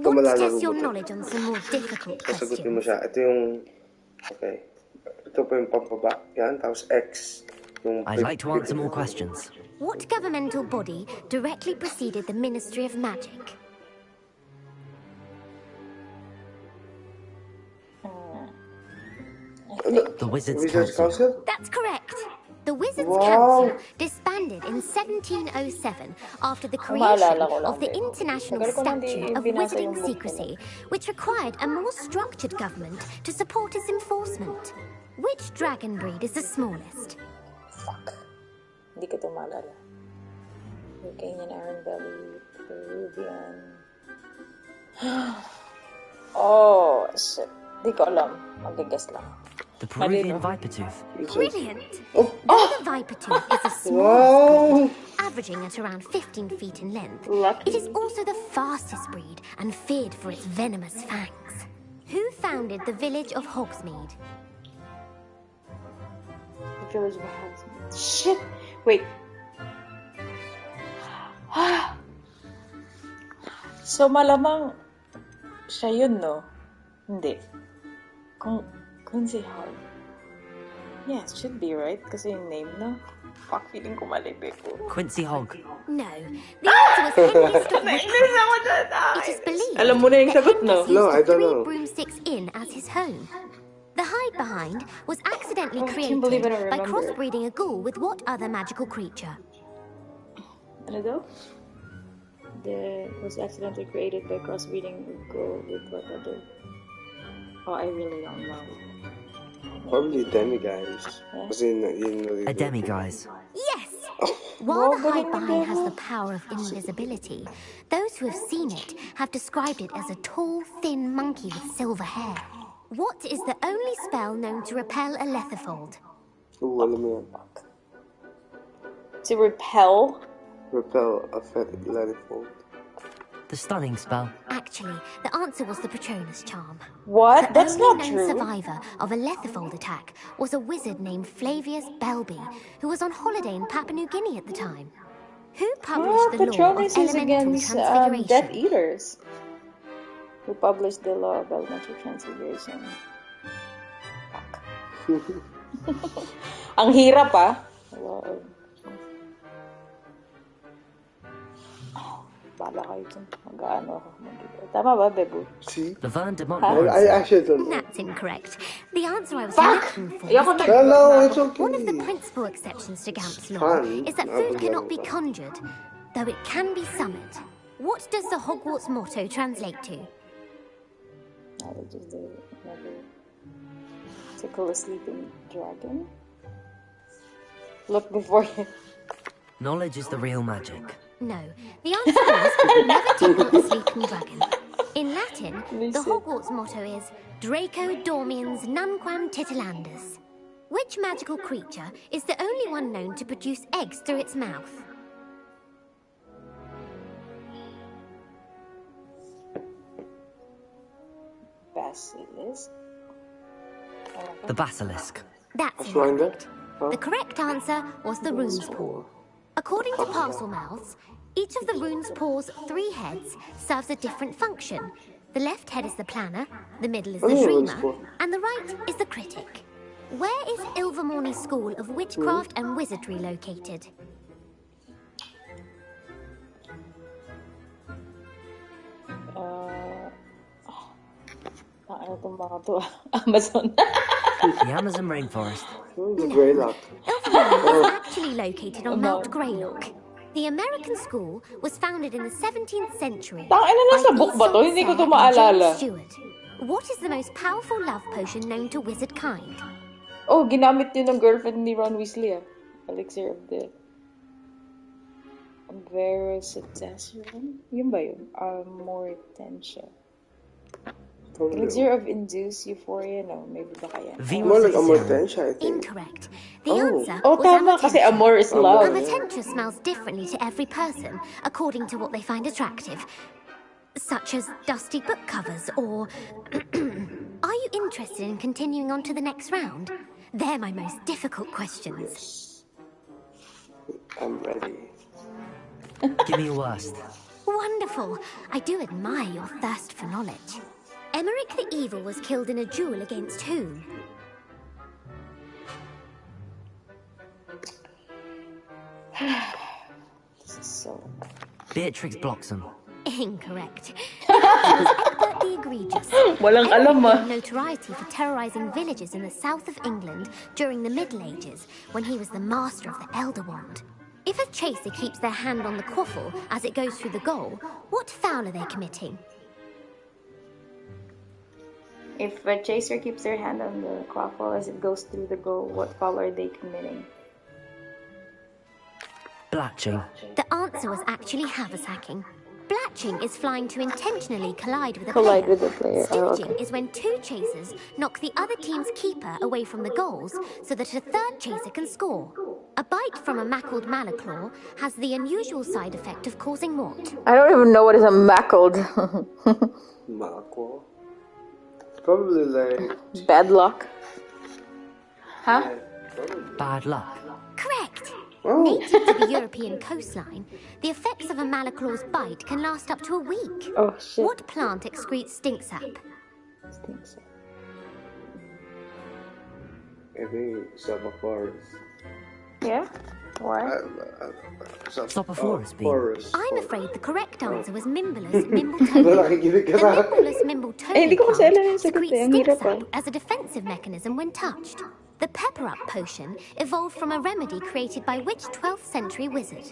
Ito Want to test malalaro your mo to. knowledge on some more difficult Sasagutin mo questions? siya. Ito yung... Okay. Ito po yung pampaba. Yan. Tapos X. Yung I'd like to answer more questions. What governmental body directly preceded the Ministry of Magic? The Wizards' Council. That's correct. The Wizards' Wow. Council disbanded disbanded in 1707 after the Maalala creation ko lang of the din. International Tagal ko nang di Statute of binasa yung Wizarding book Secrecy, which required a more structured government to support its enforcement. Which dragon breed is the smallest? Fuck. Hindi ko ito maalala. Hurricane, Iron Belly, Peruvian. Oh, shit. Hindi ko alam. Mag-guess lang. The Peruvian viper tooth. Brilliant! Though the viper tooth is the smallest breed, averaging at around 15 feet in length, it is also the fastest breed and feared for its venomous fangs. Who founded the village of Hogsmeade? The village of Hogsmeade. Shit! Wait. So, malamang siya yun, no? Hindi. Quincy Hogg. Yeah, it should be, right? Kasi yung name, no? Fuck, feeling ko malibig ko. Quincy Hogg. No. The answer was Henriest of Woodcraft. It is believed Alam mo na yung sagot, no? No, I don't three know. broomsticks inn as his home. The hide behind was accidentally I created can't believe I don't by remember. crossbreeding a ghoul with what other magical creature? Ano daw? Was accidentally created by crossbreeding a ghoul with what other? Oh, I really don't know. Probably demi-guys. A demi-guise. Yes! While the hide behind has the power of invisibility, those who have seen it have described it as a tall, thin monkey with silver hair. What is the only spell known to repel a letherfold? Ooh, alam mo yan. To repel? Repel a letherfold. The stunning spell. Actually, the answer was the Patronus charm. What? The That's only not known true. survivor of a letherfold attack was a wizard named Flavius Belby, who was on holiday in Papua New Guinea at the time. Who published the law of Patronus is elemental against transfiguration? Death Eaters. Who published the law of elemental transfiguration. Ang hirap, ah. Bala kayo dyan. Mag-ano ako. Tama ba, Bebu? See? Laverne de I actually don't know. That's incorrect. The answer I was Fuck! looking for Ayoko was na. No, it's okay. one of the principal exceptions to Gamp's law fun. is that food cannot be conjured, though it can be summoned. What does the Hogwarts motto translate to? Knowledge is the never tickle a sleeping dragon. Look before you. Knowledge is the real magic. No. The answer was never tickle a sleeping dragon. In Latin, the Hogwarts motto is Draco dormiens nunquam titilandus. Which magical creature is the only one known to produce eggs through its mouth? Basilisk. The basilisk. That's Wrong incorrect. there? The correct answer was the rune's paw. According to Parselmouths, each of the rune's paw's 3 heads serves a different function. The left head is the planner, the middle is the dreamer, and the right is the critic. Where is Ilvermorny School of Witchcraft and Wizardry located? Ano itong mga to? Amazon. The Amazon rainforest. The Greylock. Ilvermorny is actually located on Mount Greylock. The American school was founded in the 17th century by nasa book ba to? Hindi ko to maalala. James Stewart. What is the most powerful love potion known to wizard kind? Oh, ginamit yun ng girlfriend ni Ron Weasley, ah. Elixir of the Veracitacion? Yun ba yun? Amortentia. Elixir of induced euphoria? No, maybe baka yan. More like Amortentia, I think. Incorrect. The answer Oh, was tama, kasi Amortentia. amor is love. Amortentia smells differently to every person, according to what they find attractive. Such as dusty book covers, or... Are you interested in continuing on to the next round? They're my most difficult questions. I'm ready. Give me your worst. Wonderful. I do admire your thirst for knowledge. Emmerich the Evil was killed in a duel against whom? This is so... Beatrix Bloxham. Incorrect. It was Egbert the Egregious. Walang alam, ah. gained notoriety for terrorizing villages in the south of England during the Middle Ages, when he was the master of the Elder Wand. If a chaser keeps their hand on the quaffle as it goes through the goal, what foul are they committing? If a chaser keeps their hand on the quaffle as it goes through the goal, what foul are they committing? Blatching. The answer was actually haversacking. Blatching is flying to intentionally collide with a Collide player. with a player. Oh, Stinging okay. is when two chasers knock the other team's keeper away from the goals so that a third chaser can score. A bite from a mackled malaclaw has the unusual side effect of causing what? I don't even know what is a mackled. Mackerel. Probably like Bad luck. Huh? yeah, probably. Bad luck. Correct. Oh. Native to the European coastline, the effects of a malaclaw's bite can last up to a week. Oh shit. What plant excretes stink sap? Stinks. Maybe Sabafars. Yeah? Why? Stopophoros bean. I'm afraid the correct answer was Mimblus mimbletonia. Nakikinig The ka sa Mimblus Eh, mimbletonia hindi ko kasi plant alam yung sagot secretes eh. Ang stink hirap sap ah. as a defensive mechanism when touched. The pepper-up potion evolved from a remedy created by which 12th century wizard?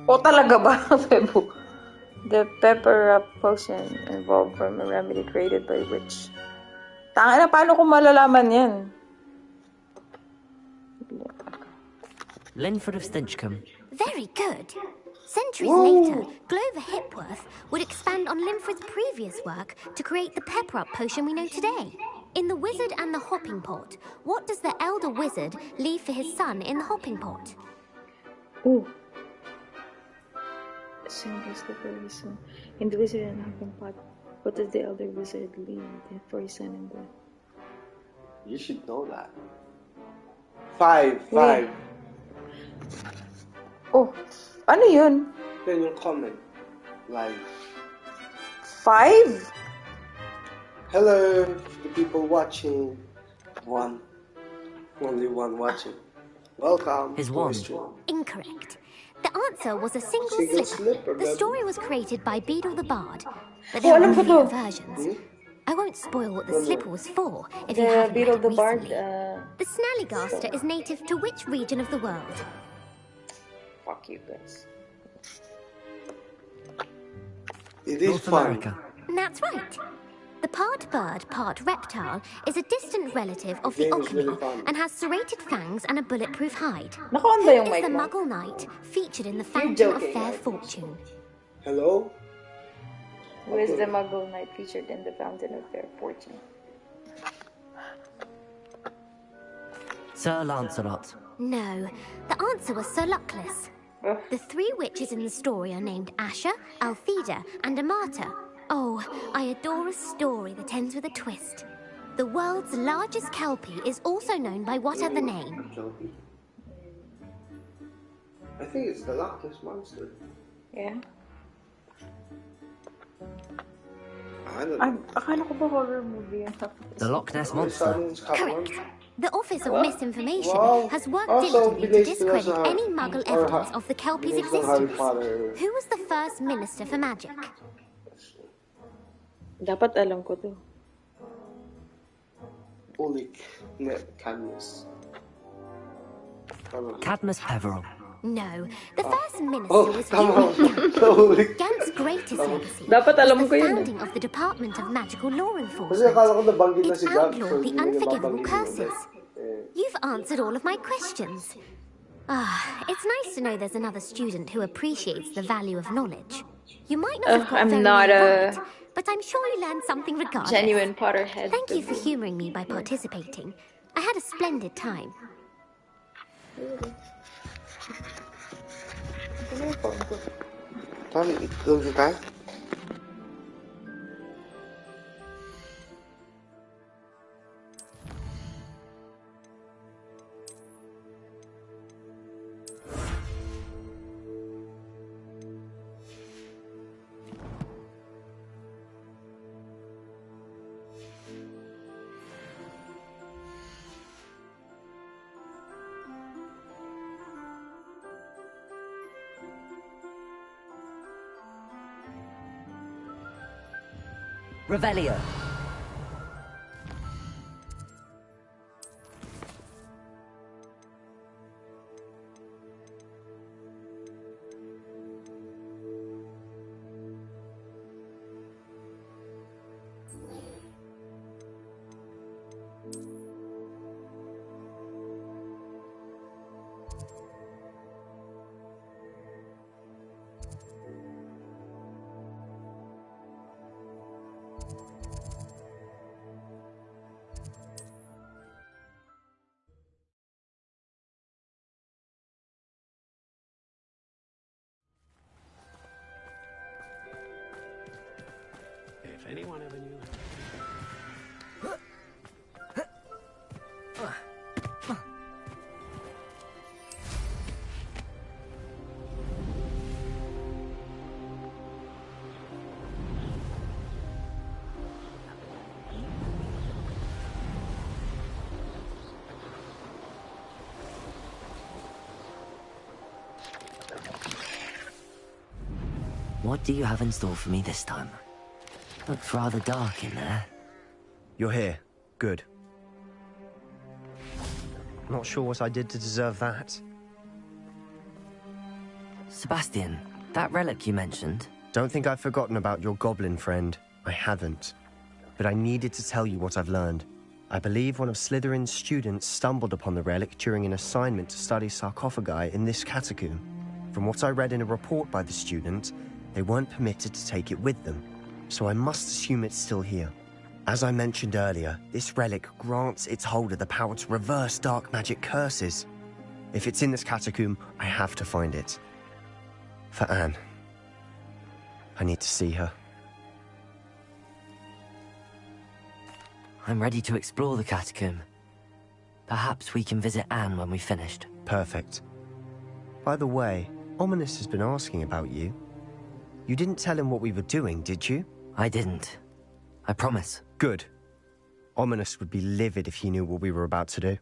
O talaga ba, Febo? The pepper potion evolved from a remedy created by which? Tanga na, paano ko malalaman yan? Linford of Stinchcombe. Very good. Centuries later, Glover Hipworth would expand on Linford's previous work to create the pepper-up potion we know today. In The Wizard and the Hopping Pot, what does the elder wizard leave for his son in the hopping pot? Ooh. In The Wizard and the Hopping Pot, what does the elder wizard leave for his son in the... You should know that. Five. Oh, ano yun? Then yung comment. Live. 5? Hello, the people watching. One. Only one watching. Welcome. His to wand. my stream. Incorrect. The answer was a single Single slipper. slipper, The baby. story was created by Beadle the Bard, but Oh, there alam are ko few to. versions. I won't spoil what the No, no. slipper was for if you The haven't Beetle read it the Bard, recently. The Snallygaster is native to which region of the world? fuck you guys. It is North fun. America. That's right. The part bird, part reptile is a distant relative of the Game is really Ocony fun. and has serrated fangs and a bulletproof hide. Naka-on ba Who yung is mic the mo? Muggle Knight featured in the Fountain of joking, Fair right? Fortune? Hello? Who is the Muggle Knight featured in the Fountain of Fair Fortune? Sir Lancelot. No, the answer was Sir Luckless. The three witches in the story are named Asher, Altheda, and Amata. Oh, I adore a story that ends with a twist. The world's largest kelpie is also known by what other name? I think it's the Loch Ness Monster. Yeah. I don't know. Akala ko ba horror movie yan? The Loch Ness Monster. Correct. The Office of Misinformation Wow. has worked Also, diligently to binase nila discredit sa- any Muggle or evidence of the kelpie's binase ng Harry existence. Potter. Who was the first Minister for Magic? Dapat alam ko to. Ulick. Cadmus. Cadmus Peveril. No, the first minister Oh, was tama. Julian Gant. Gant's greatest legacy Dapat alam was ko the yun eh. founding of the Department of Magical Law Kasi Enforcement. akala ko nabanggit na It si Gant. outlawed the hindi niya unforgivable babanggitin ulit. curses. You've answered all of my questions. It's nice to know there's another student who appreciates the value of knowledge. You might not have got I'm very not many a right, but I'm sure you learned something regardless. genuine Potterhead. Thank you for humoring me by participating. I had a splendid time. Tama, tulog ka? Revelio. What do you have in store for me this time? Looks rather dark in there. You're here. Good. Not sure what I did to deserve that. Sebastian, that relic you mentioned... Don't think I've forgotten about your goblin friend. I haven't. But I needed to tell you what I've learned. I believe one of Slytherin's students stumbled upon the relic during an assignment to study sarcophagi in this catacomb. From what I read in a report by the student, they weren't permitted to take it with them, so I must assume it's still here. As I mentioned earlier, this relic grants its holder the power to reverse dark magic curses. If it's in this catacomb, I have to find it. For Anne. I need to see her. I'm ready to explore the catacomb. Perhaps we can visit Anne when we've finished. Perfect. By the way, Ominous has been asking about you. You didn't tell him what we were doing, did you? I didn't. I promise. Good. Ominous would be livid if he knew what we were about to do.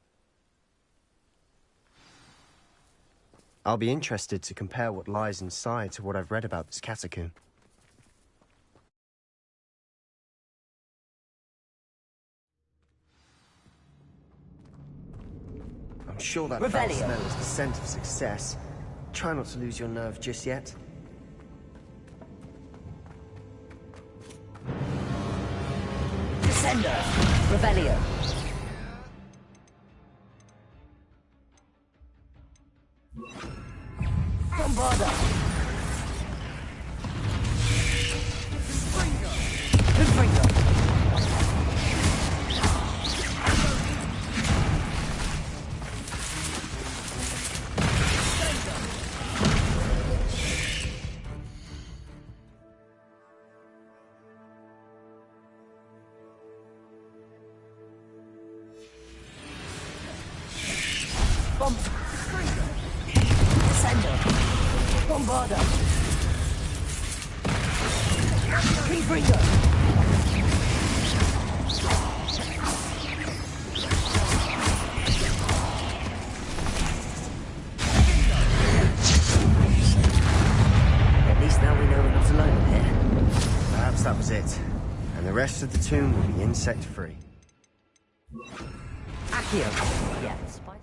I'll be interested to compare what lies inside to what I've read about this catacomb. I'm sure that foul smell is the scent of success. Try not to lose your nerve just yet. Descender! Revelio! Bombarda! Confringo! Bombarda! Confringo! At least now we know we're not alone here. Perhaps that was it. And the rest of the tomb will be insect-free. Accio! Yeah, spider.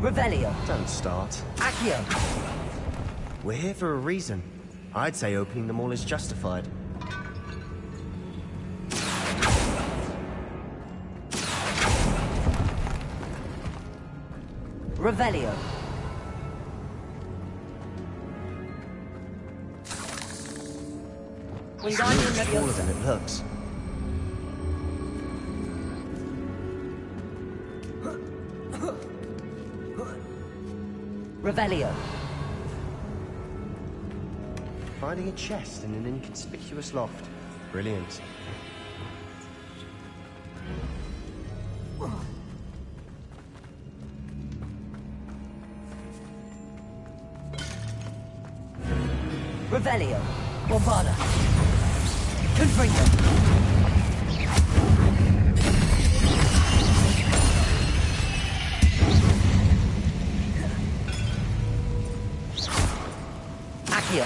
Revelio! Don't start. Accio! We're here for a reason. I'd say opening them all is justified. Revelio! Smaller than it looks. Revelio! Finding a chest in an inconspicuous loft. Brilliant. Revelio! Bombarda! Confringo! Accio!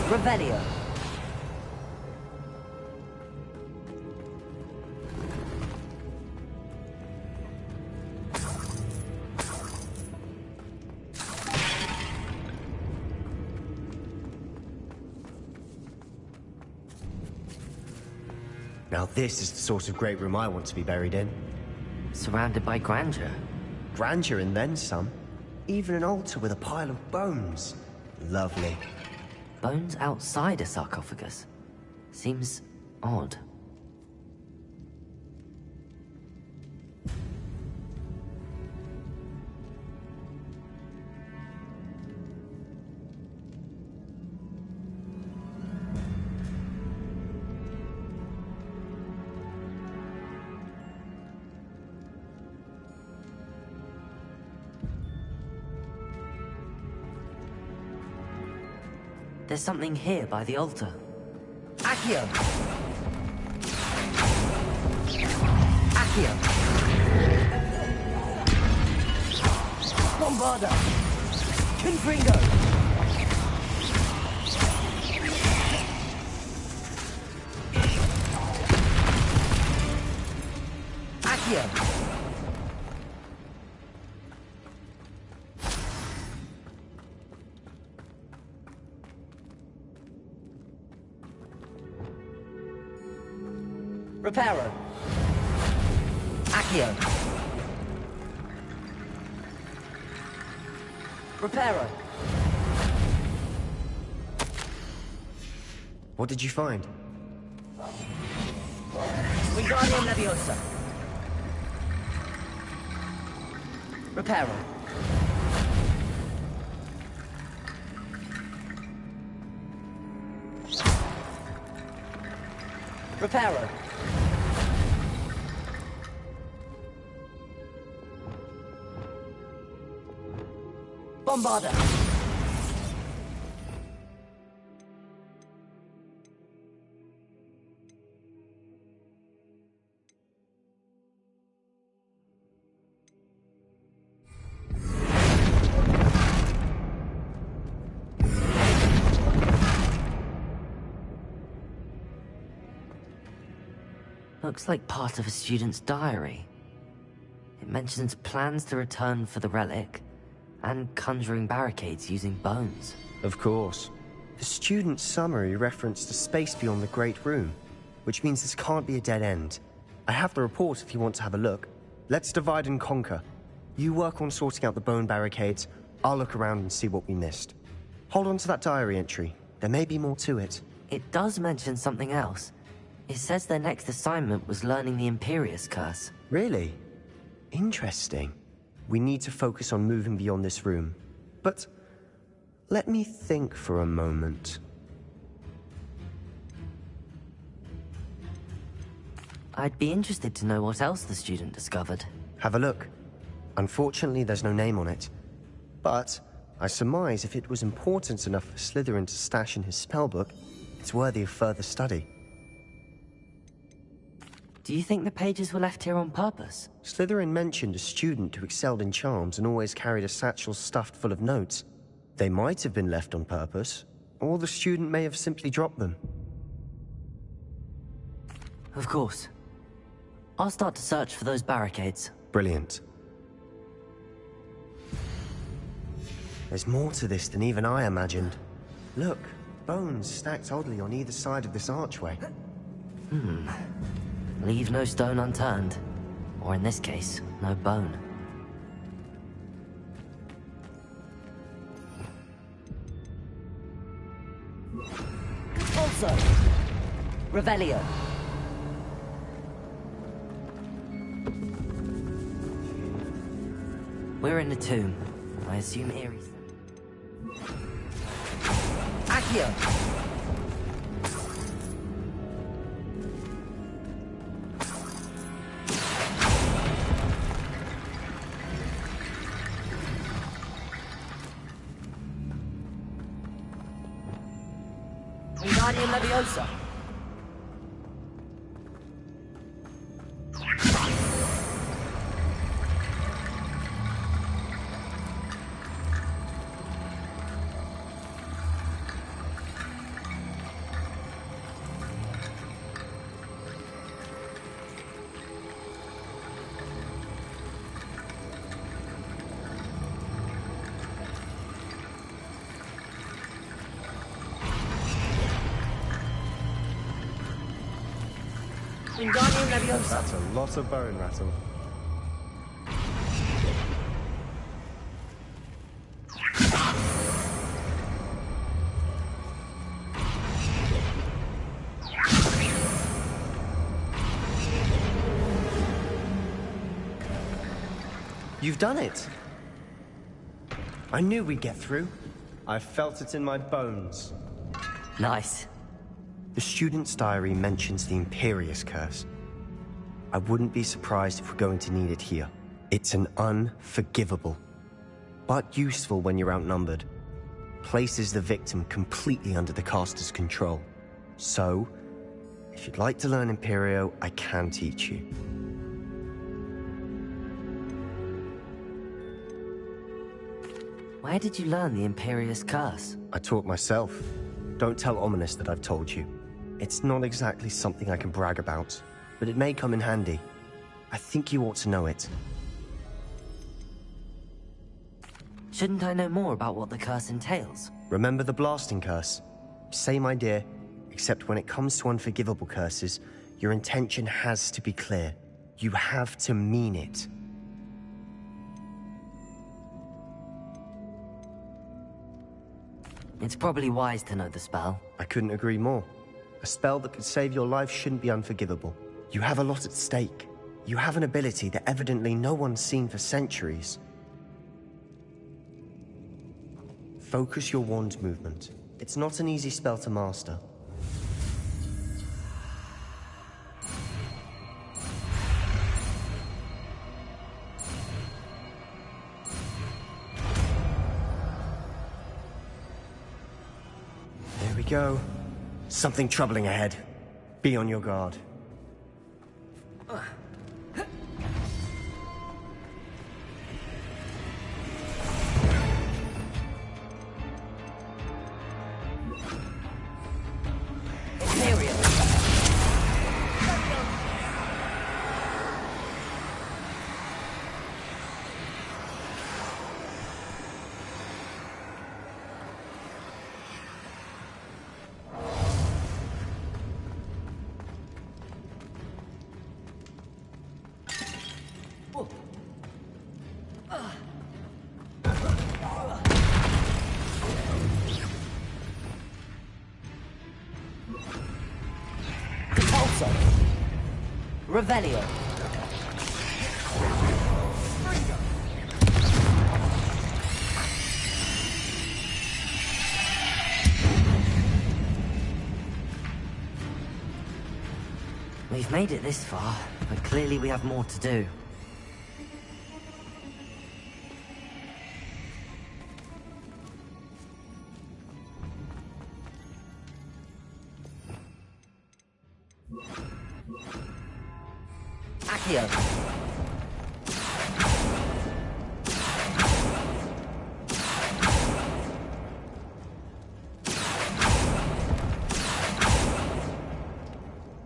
Revelio! Now this is the sort of great room I want to be buried in. Surrounded by grandeur. Grandeur and then some. Even an altar with a pile of bones. Lovely. Bones outside a sarcophagus? Seems odd. There's something here by the altar. Accio! Accio! Bombarda! Confringo! Accio! Reparo. Accio. Reparo. What did you find? Wingardium Leviosa. Reparo. Reparo. Bombarda. Looks like part of a student's diary. It mentions plans to return for the relic, and conjuring barricades using bones. Of course. The student's summary referenced a space beyond the Great Room, which means this can't be a dead end. I have the report if you want to have a look. Let's divide and conquer. You work on sorting out the bone barricades, I'll look around and see what we missed. Hold on to that diary entry. There may be more to it. It does mention something else. It says their next assignment was learning the Imperius Curse. Really? Interesting. We need to focus on moving beyond this room. But let me think for a moment. I'd be interested to know what else the student discovered. Have a look. Unfortunately, there's no name on it. But I surmise if it was important enough for Slytherin to stash in his spellbook, it's worthy of further study. Do you think the pages were left here on purpose? Slytherin mentioned a student who excelled in charms and always carried a satchel stuffed full of notes. They might have been left on purpose, or the student may have simply dropped them. Of course. I'll start to search for those barricades. Brilliant. There's more to this than even I imagined. Look, bones stacked oddly on either side of this archway. Leave no stone unturned. Or in this case, no bone. Also, Revelio. We're in the tomb. I assume Ares. Accio! Wingardium Leviosa. Wingardium Leviosa. That's a lot of bone rattle. You've done it! I knew we'd get through. I felt it in my bones. Nice. The student's diary mentions the Imperius Curse. I wouldn't be surprised if we're going to need it here. It's an unforgivable, but useful when you're outnumbered. places the victim completely under the caster's control. So, if you'd like to learn Imperio, I can teach you. Where did you learn the Imperious Curse? I taught myself. Don't tell Ominous that I've told you. It's not exactly something I can brag about, but it may come in handy. I think you ought to know it. Shouldn't I know more about what the curse entails? Remember the blasting curse? Same idea, except when it comes to unforgivable curses, your intention has to be clear. You have to mean it. It's probably wise to know the spell. I couldn't agree more. A spell that could save your life shouldn't be unforgivable. You have a lot at stake. You have an ability that evidently no one's seen for centuries. Focus your wand movement. It's not an easy spell to master. There we go. Something troubling ahead. Be on your guard. Revelio. We've made it this far, but clearly we have more to do. Accio.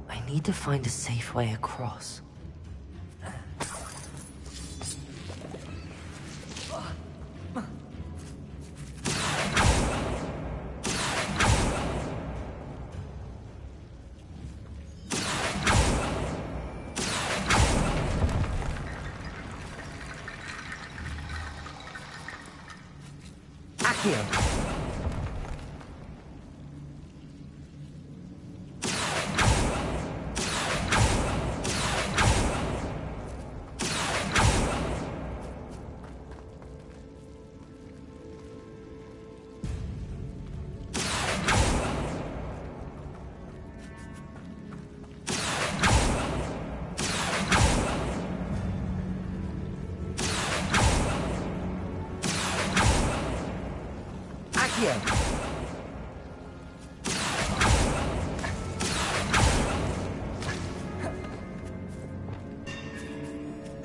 I need to find a safe way across.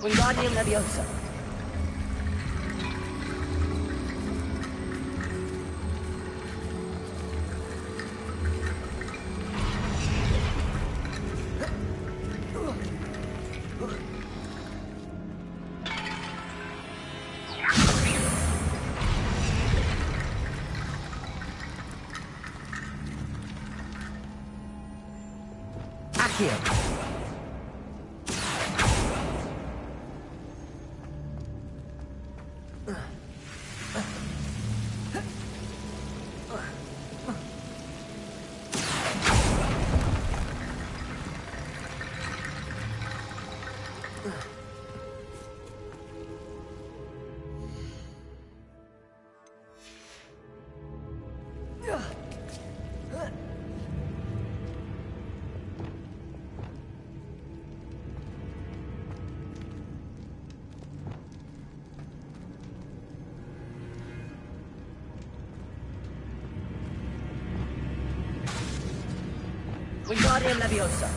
Wingardium Leviosa. Accio. Wingardium Leviosa.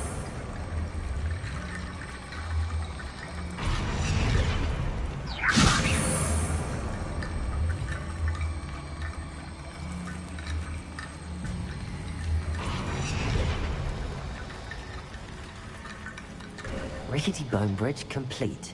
Rickety bone bridge complete.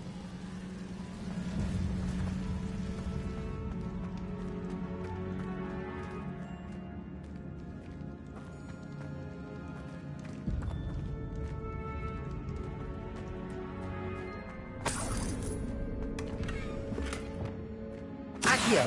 Accio.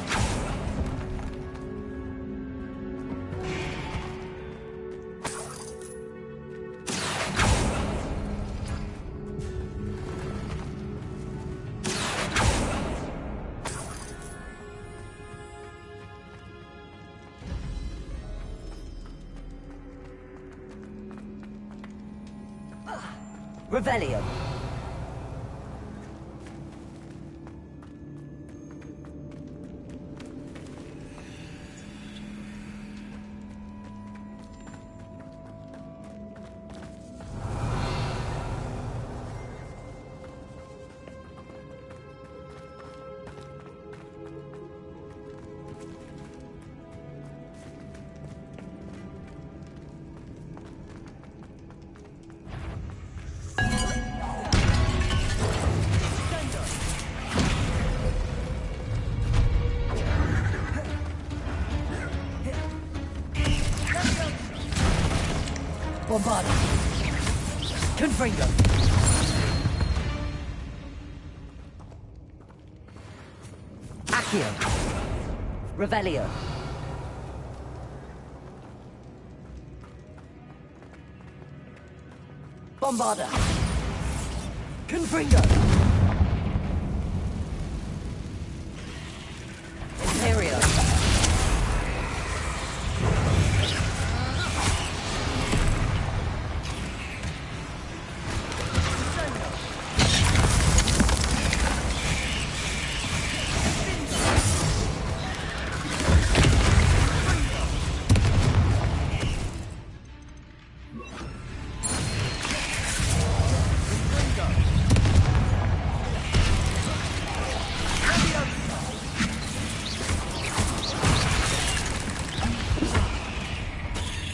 Revelio. Bombarda. Confringo. Accio. Revelio. Bombarda. Confringo. Imperio.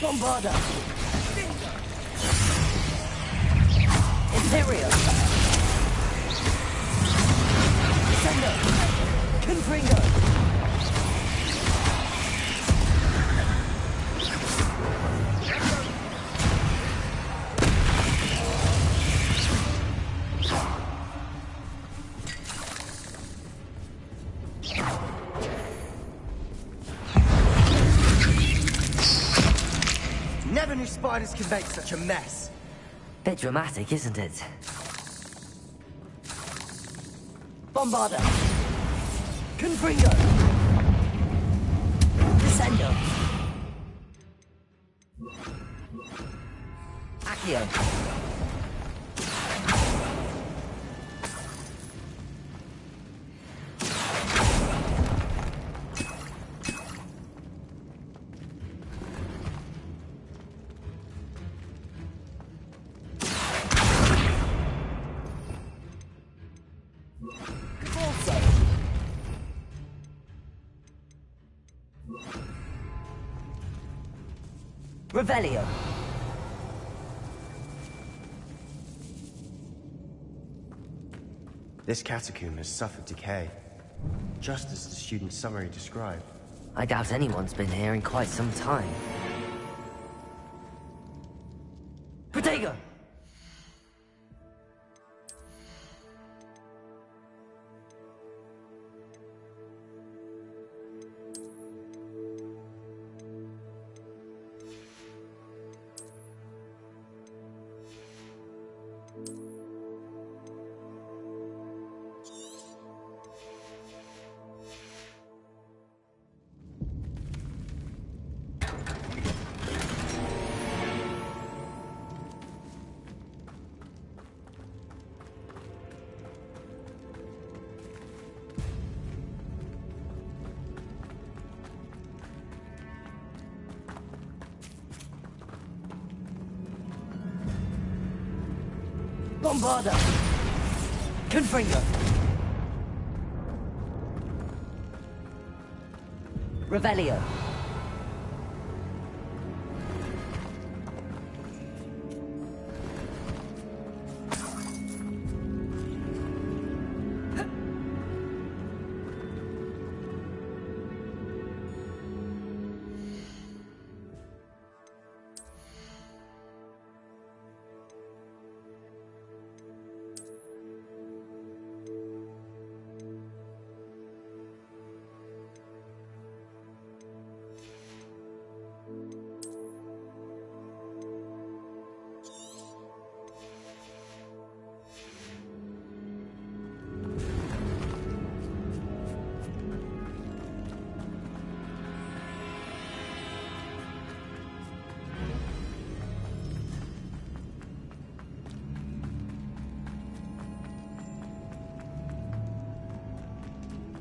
Bombarda. Imperio. Descendo. Confringo. Never knew spiders could make such a mess. Bit dramatic, isn't it? Bombarda. Confringo. Descendo. Accio. Revelio. This catacomb has suffered decay, just as the student's summary described. I doubt anyone's been here in quite some time. Protego. Bombarda! Confringo! Revelio!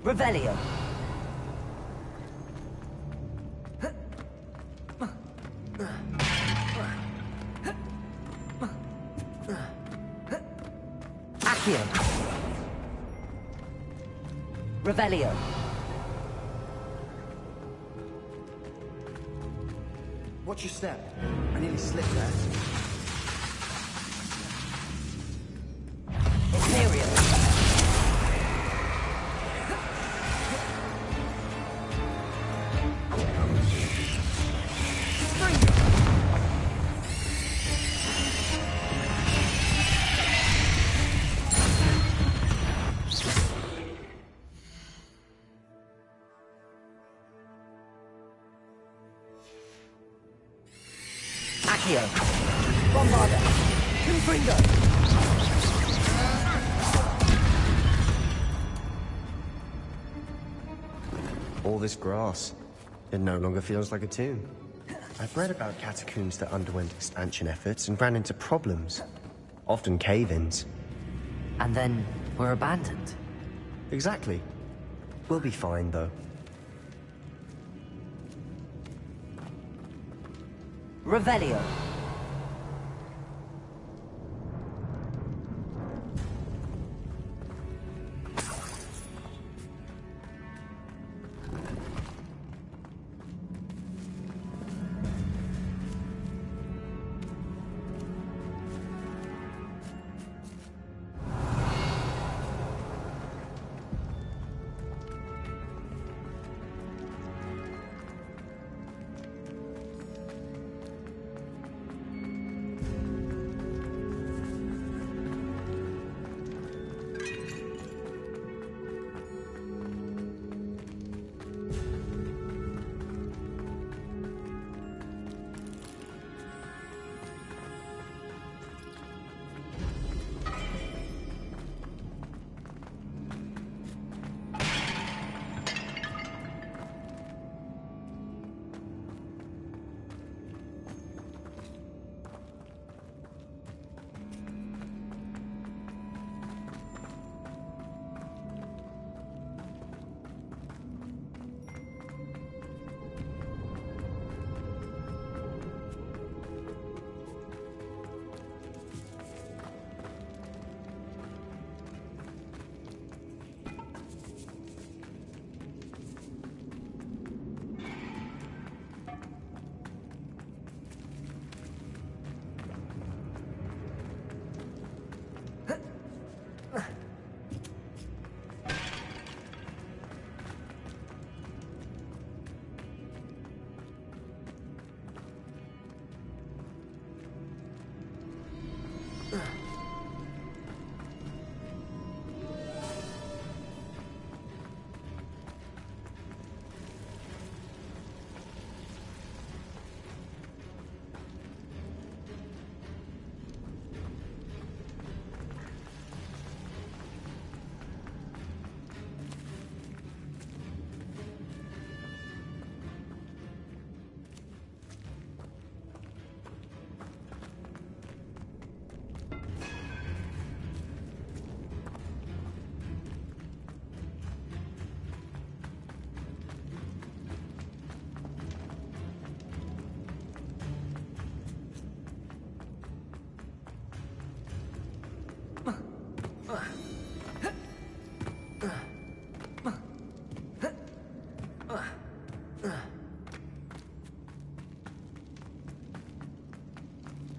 Revelio! Accio! Revelio! Watch your step. I nearly slipped there. Imperial! Accio! Bombarda! Confringo! All this grass. It no longer feels like a tomb. I've read about catacombs that underwent expansion efforts and ran into problems. Often cave-ins. And then were abandoned. Exactly. We'll be fine, though. Revelio!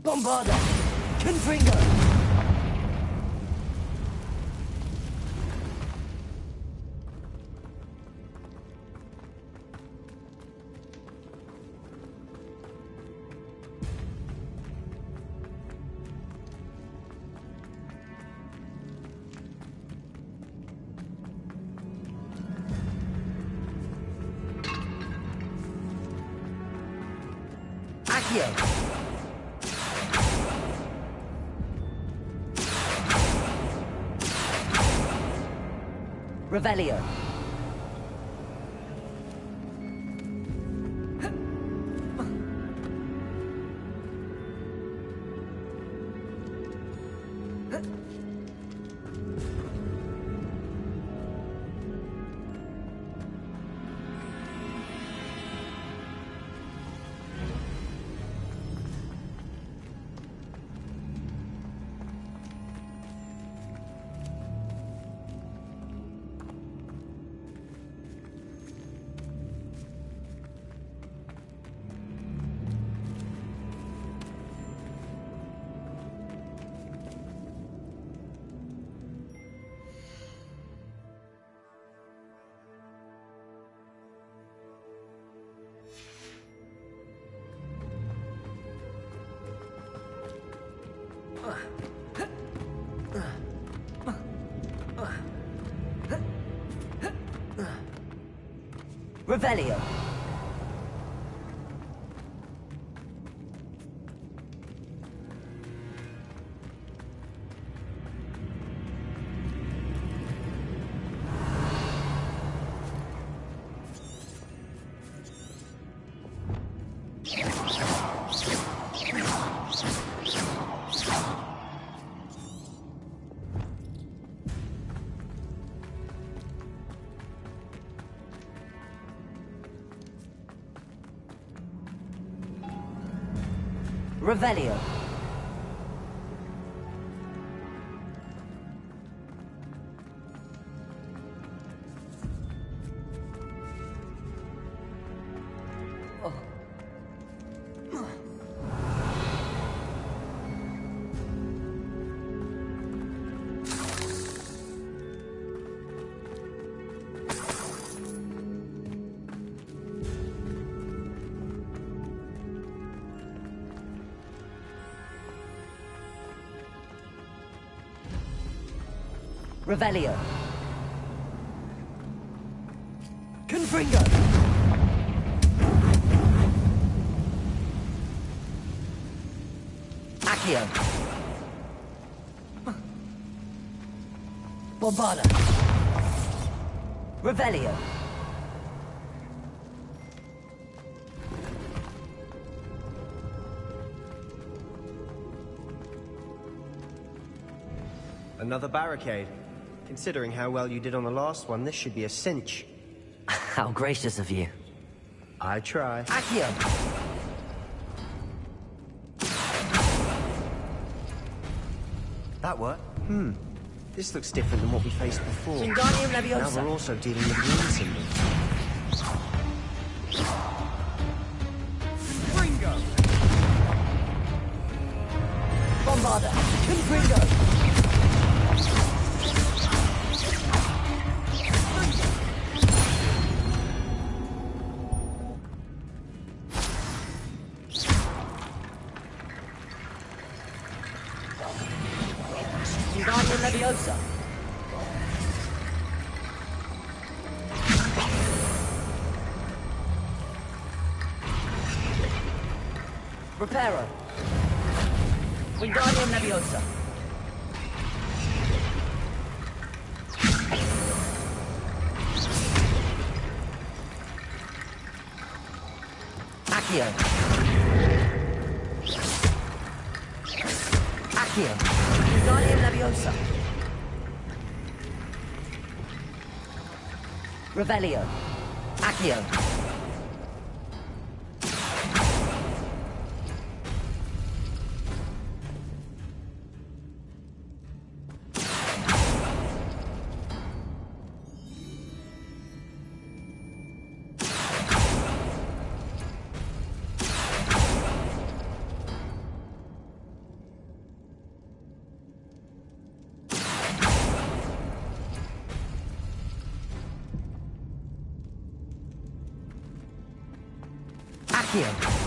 Bombarda! Confringo! Accio! Revelio. Revelio. Revelio. Revelio. Confringo. Accio. Bombarda. Revelio. Another barricade. Considering how well you did on the last one, this should be a cinch. How gracious of you. I try. Accio. That worked? This looks different than what we faced before. Wingardium Now Leviosa. we're also dealing with green symbols. Ringo! Bombarda. Confringo. Wingardium Leviosa. Reparo. Wingardium Leviosa. Accio. Accio. Wingardium Leviosa. Revelio. Accio. Accio.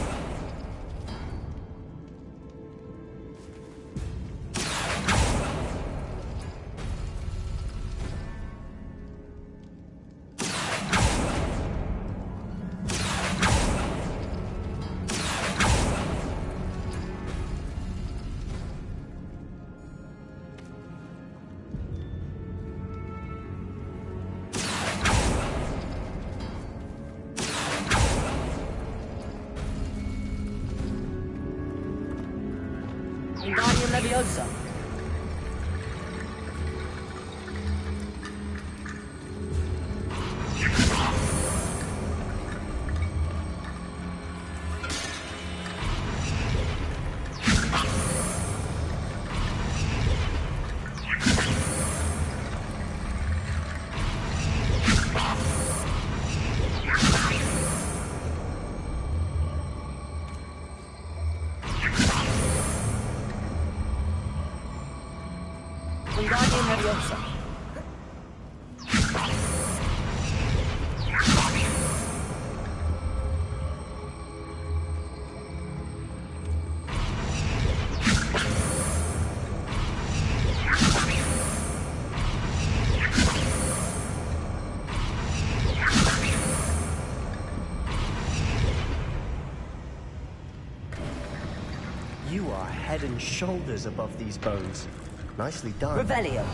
Wingardium Leviosa. Wingardium Leviosa. You are head and shoulders above these bones. Nicely done. Revelio.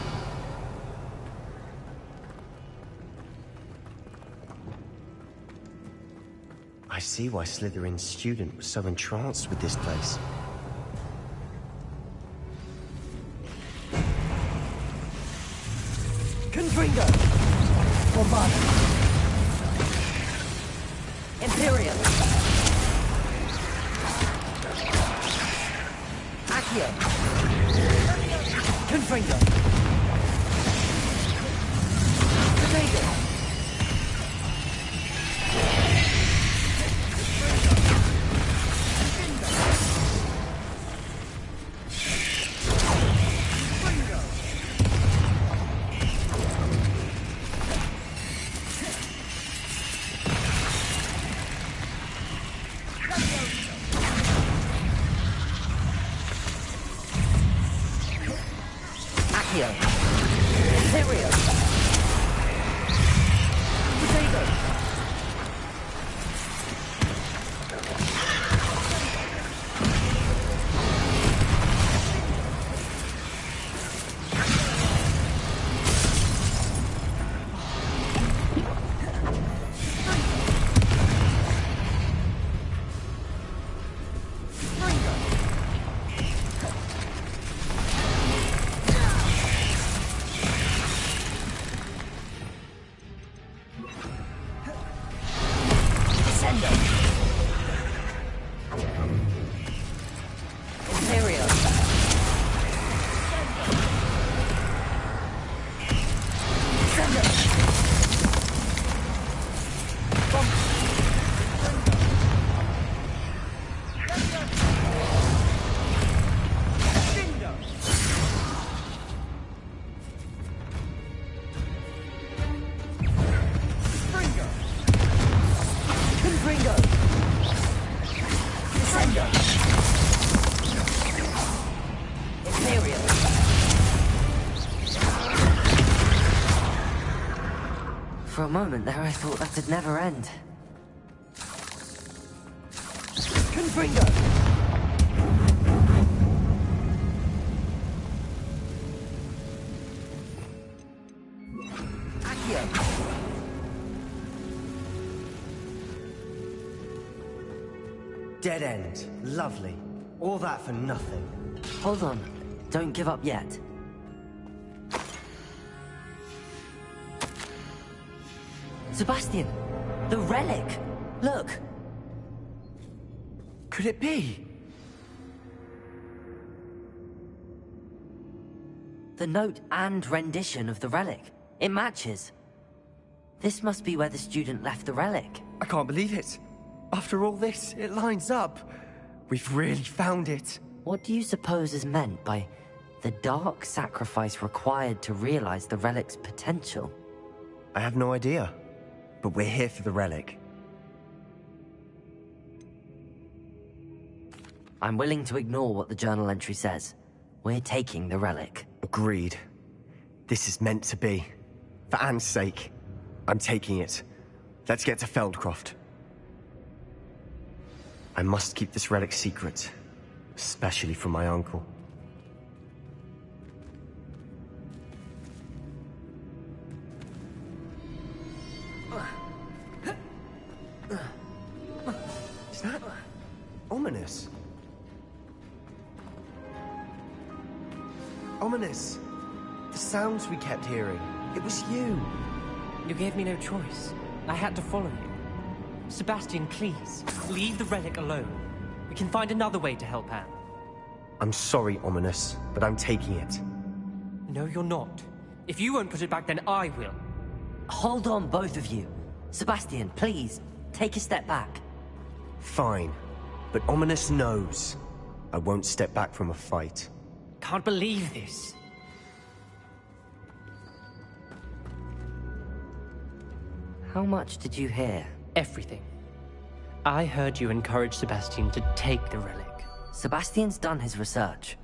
I see why Slytherin's student was so entranced with this place. Confringo. Bombard. Imperium. Accio. Confringo. Potato. Accio. Imperium. Potato. Imperium. Confringo. Descendo. Imperium. For a moment there, I thought that'd never end. Confringo. Accio. Dead end. Lovely. All that for nothing. Hold on. Don't give up yet. Sebastian! The relic! Look! Could it be? The note and rendition of the relic. It matches. This must be where the student left the relic. I can't believe it. After all this, it lines up. We've really found it. What do you suppose is meant by the dark sacrifice required to realize the relic's potential? I have no idea. But we're here for the relic. I'm willing to ignore what the journal entry says. We're taking the relic. Agreed. This is meant to be. For Anne's sake, I'm taking it. Let's get to Feldcroft. I must keep this relic secret, especially from my uncle. Is that ominous? Ominous! The sounds we kept hearing. It was you. You gave me no choice. I had to follow you. Sebastian, please, leave the relic alone. We can find another way to help Anne. I'm sorry, Ominous, but I'm taking it. No, you're not. If you won't put it back, then I will. Hold on, both of you. Sebastian, please, take a step back. Fine, but Ominous knows I won't step back from a fight. Can't believe this. How much did you hear? Everything. I heard you encourage Sebastian to take the relic. Sebastian's done his research.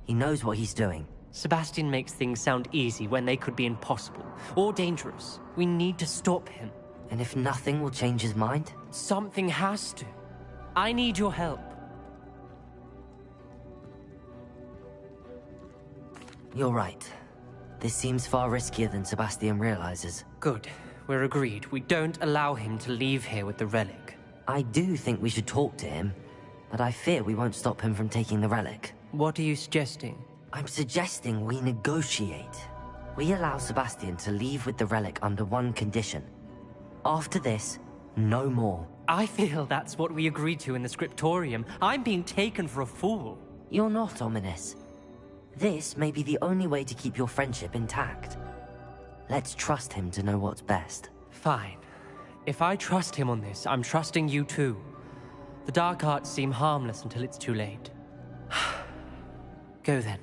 He knows what he's doing. Sebastian makes things sound easy when they could be impossible or dangerous. We need to stop him. And if nothing will change his mind? Something has to. I need your help. You're right. This seems far riskier than Sebastian realizes. Good. We're agreed. We don't allow him to leave here with the relic. I do think we should talk to him, but I fear we won't stop him from taking the relic. What are you suggesting? I'm suggesting we negotiate. We allow Sebastian to leave with the relic under one condition. After this, no more. I feel that's what we agreed to in the scriptorium. I'm being taken for a fool. You're not, Ominous. This may be the only way to keep your friendship intact. Let's trust him to know what's best. Fine. If I trust him on this, I'm trusting you too. The dark arts seem harmless until it's too late. Go then.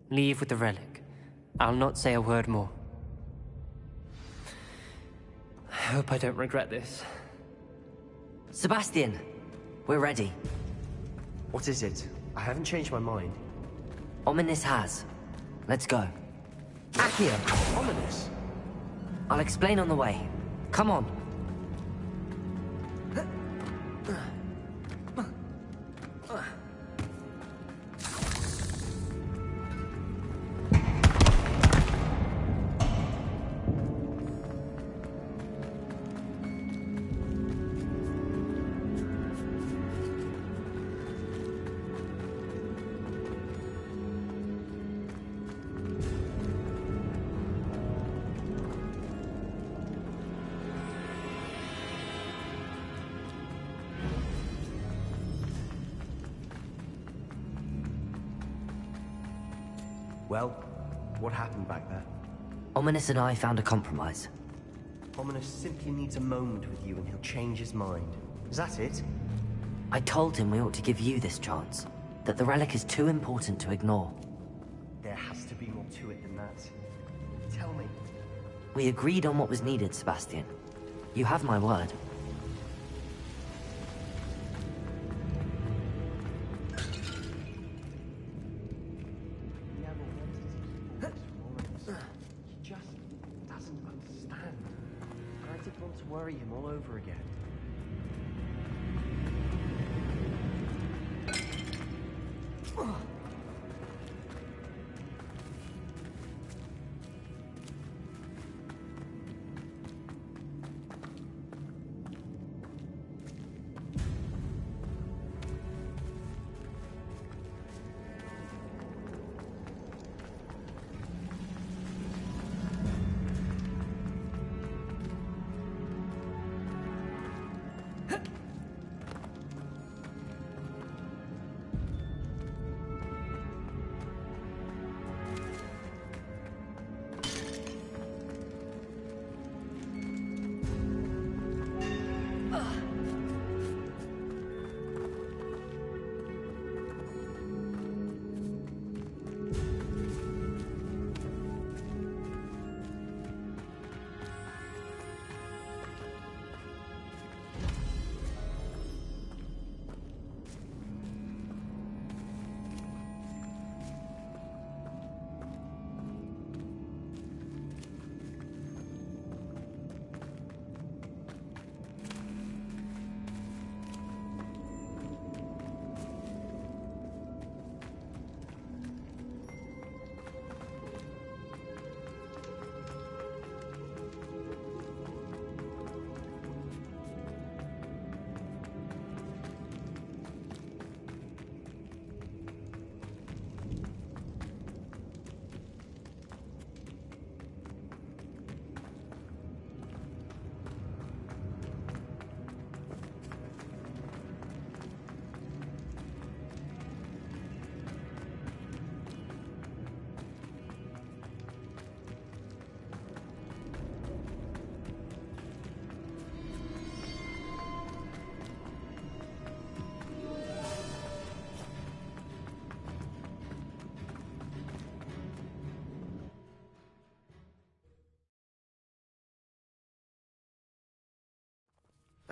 Leave with the relic. I'll not say a word more. I hope I don't regret this. Sebastian, we're ready. What is it? I haven't changed my mind. Ominous has. Let's go. Accio! Ominous! I'll explain on the way. Come on. Well, what happened back there? Ominous and I found a compromise. Ominous simply needs a moment with you and he'll change his mind. Is that it? I told him we ought to give you this chance. That the relic is too important to ignore. There has to be more to it than that. Tell me. We agreed on what was needed, Sebastian. You have my word. Worry him all over again.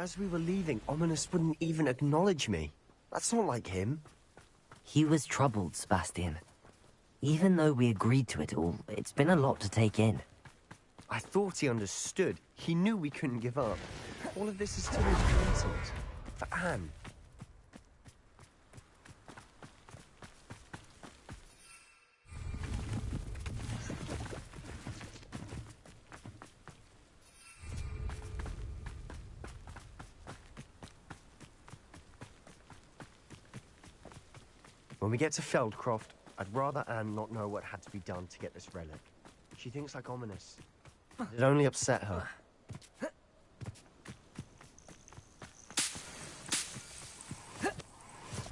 As we were leaving, Ominous wouldn't even acknowledge me. That's not like him. He was troubled, Sebastian. Even though we agreed to it all, it's been a lot to take in. I thought he understood. He knew we couldn't give up. All of this is too important. For Anne. When we get to Feldcroft, I'd rather Anne not know what had to be done to get this relic. She thinks like Ominous. It'd only upset her.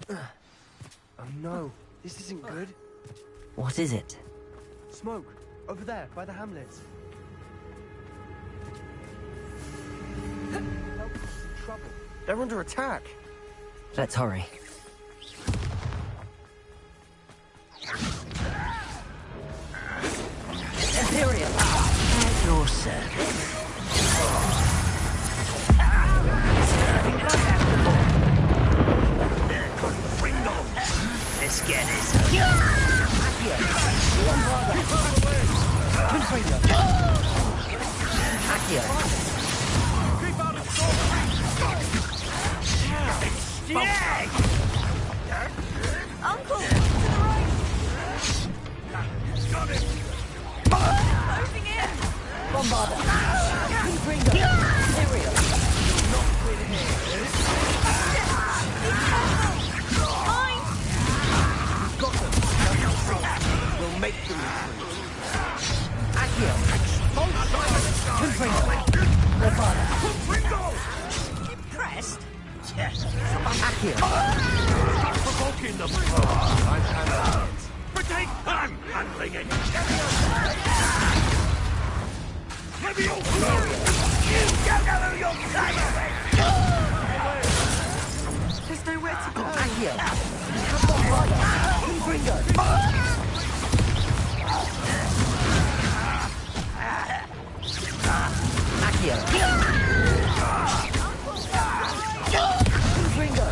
Oh no, this isn't good. What is it? Smoke, over there, by the hamlets. Feldcroft's in trouble. They're under attack. Let's hurry. Imperial, at your service. Let's get this. Uncle, to the right. Got it. Closing in. Bombarder. Confringo. Imperial. You'll not win here. Mine. We've got them. Now retreat. We'll make them retreat. Accio. Confringo. Bombarder. Impressed? Accio. Stop provoking them! I'm handling it. Protect! I'm handling it! Levioso! You don't know who you're playing with! There's nowhere to go. Accio. Bombarder. Confringo. Accio. Confringo.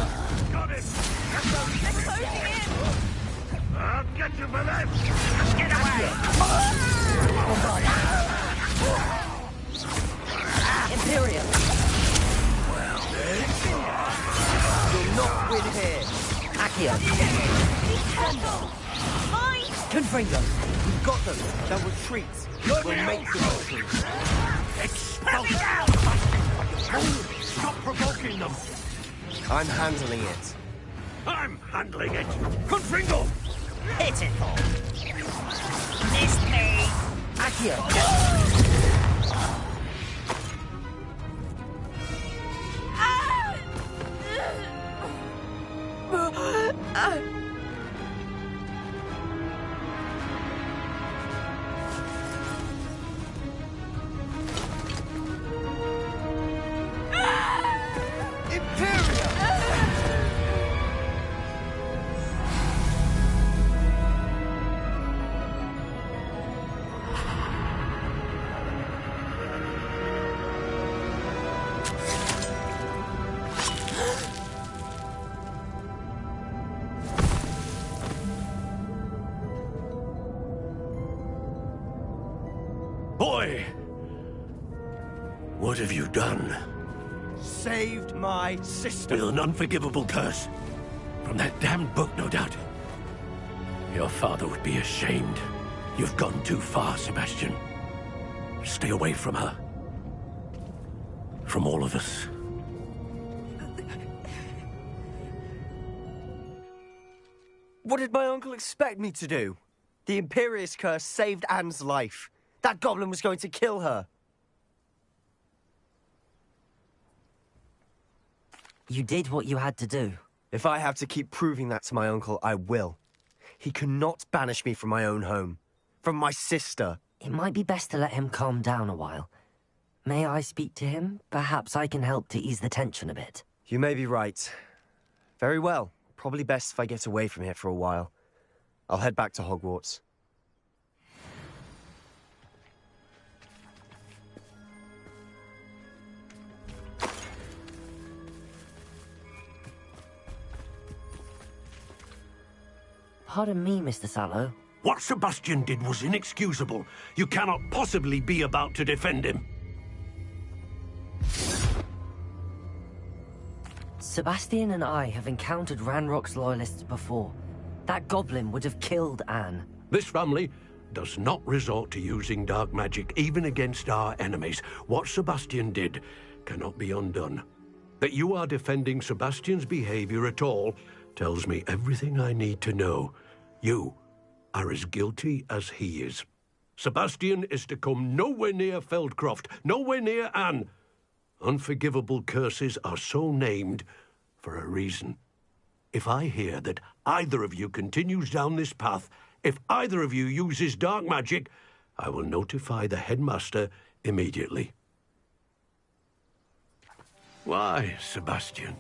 Got it! They're closing in. I'll get you for that! Get away! Imperial. You'll not win here. Accio. Mine. Confringo. We've got them. They'll retreat. We'll make them retreat. Expel them! Stop provoking them! I'm handling it. I'm handling it! Confringo! Pitiful. Miss me. Accio. Boy! What have you done? Saved my sister. With an unforgivable curse. From that damned book, no doubt. Your father would be ashamed. You've gone too far, Sebastian. Stay away from her. From all of us. What did my uncle expect me to do? The Imperious curse saved Anne's life. That goblin was going to kill her. You did what you had to do. If I have to keep proving that to my uncle, I will. He cannot banish me from my own home. From my sister. It might be best to let him calm down a while. May I speak to him? Perhaps I can help to ease the tension a bit. You may be right. Very well. Probably best if I get away from here for a while. I'll head back to Hogwarts. Pardon me, Mr. Sallow. What Sebastian did was inexcusable. You cannot possibly be about to defend him. Sebastian and I have encountered Ranrock's loyalists before. That goblin would have killed Anne. This family does not resort to using dark magic even against our enemies. What Sebastian did cannot be undone. That you are defending Sebastian's behavior at all tells me everything I need to know. You are as guilty as he is. Sebastian is to come nowhere near Feldcroft, nowhere near Anne. Unforgivable curses are so named for a reason. If I hear that either of you continues down this path, if either of you uses dark magic, I will notify the headmaster immediately. Why, Sebastian?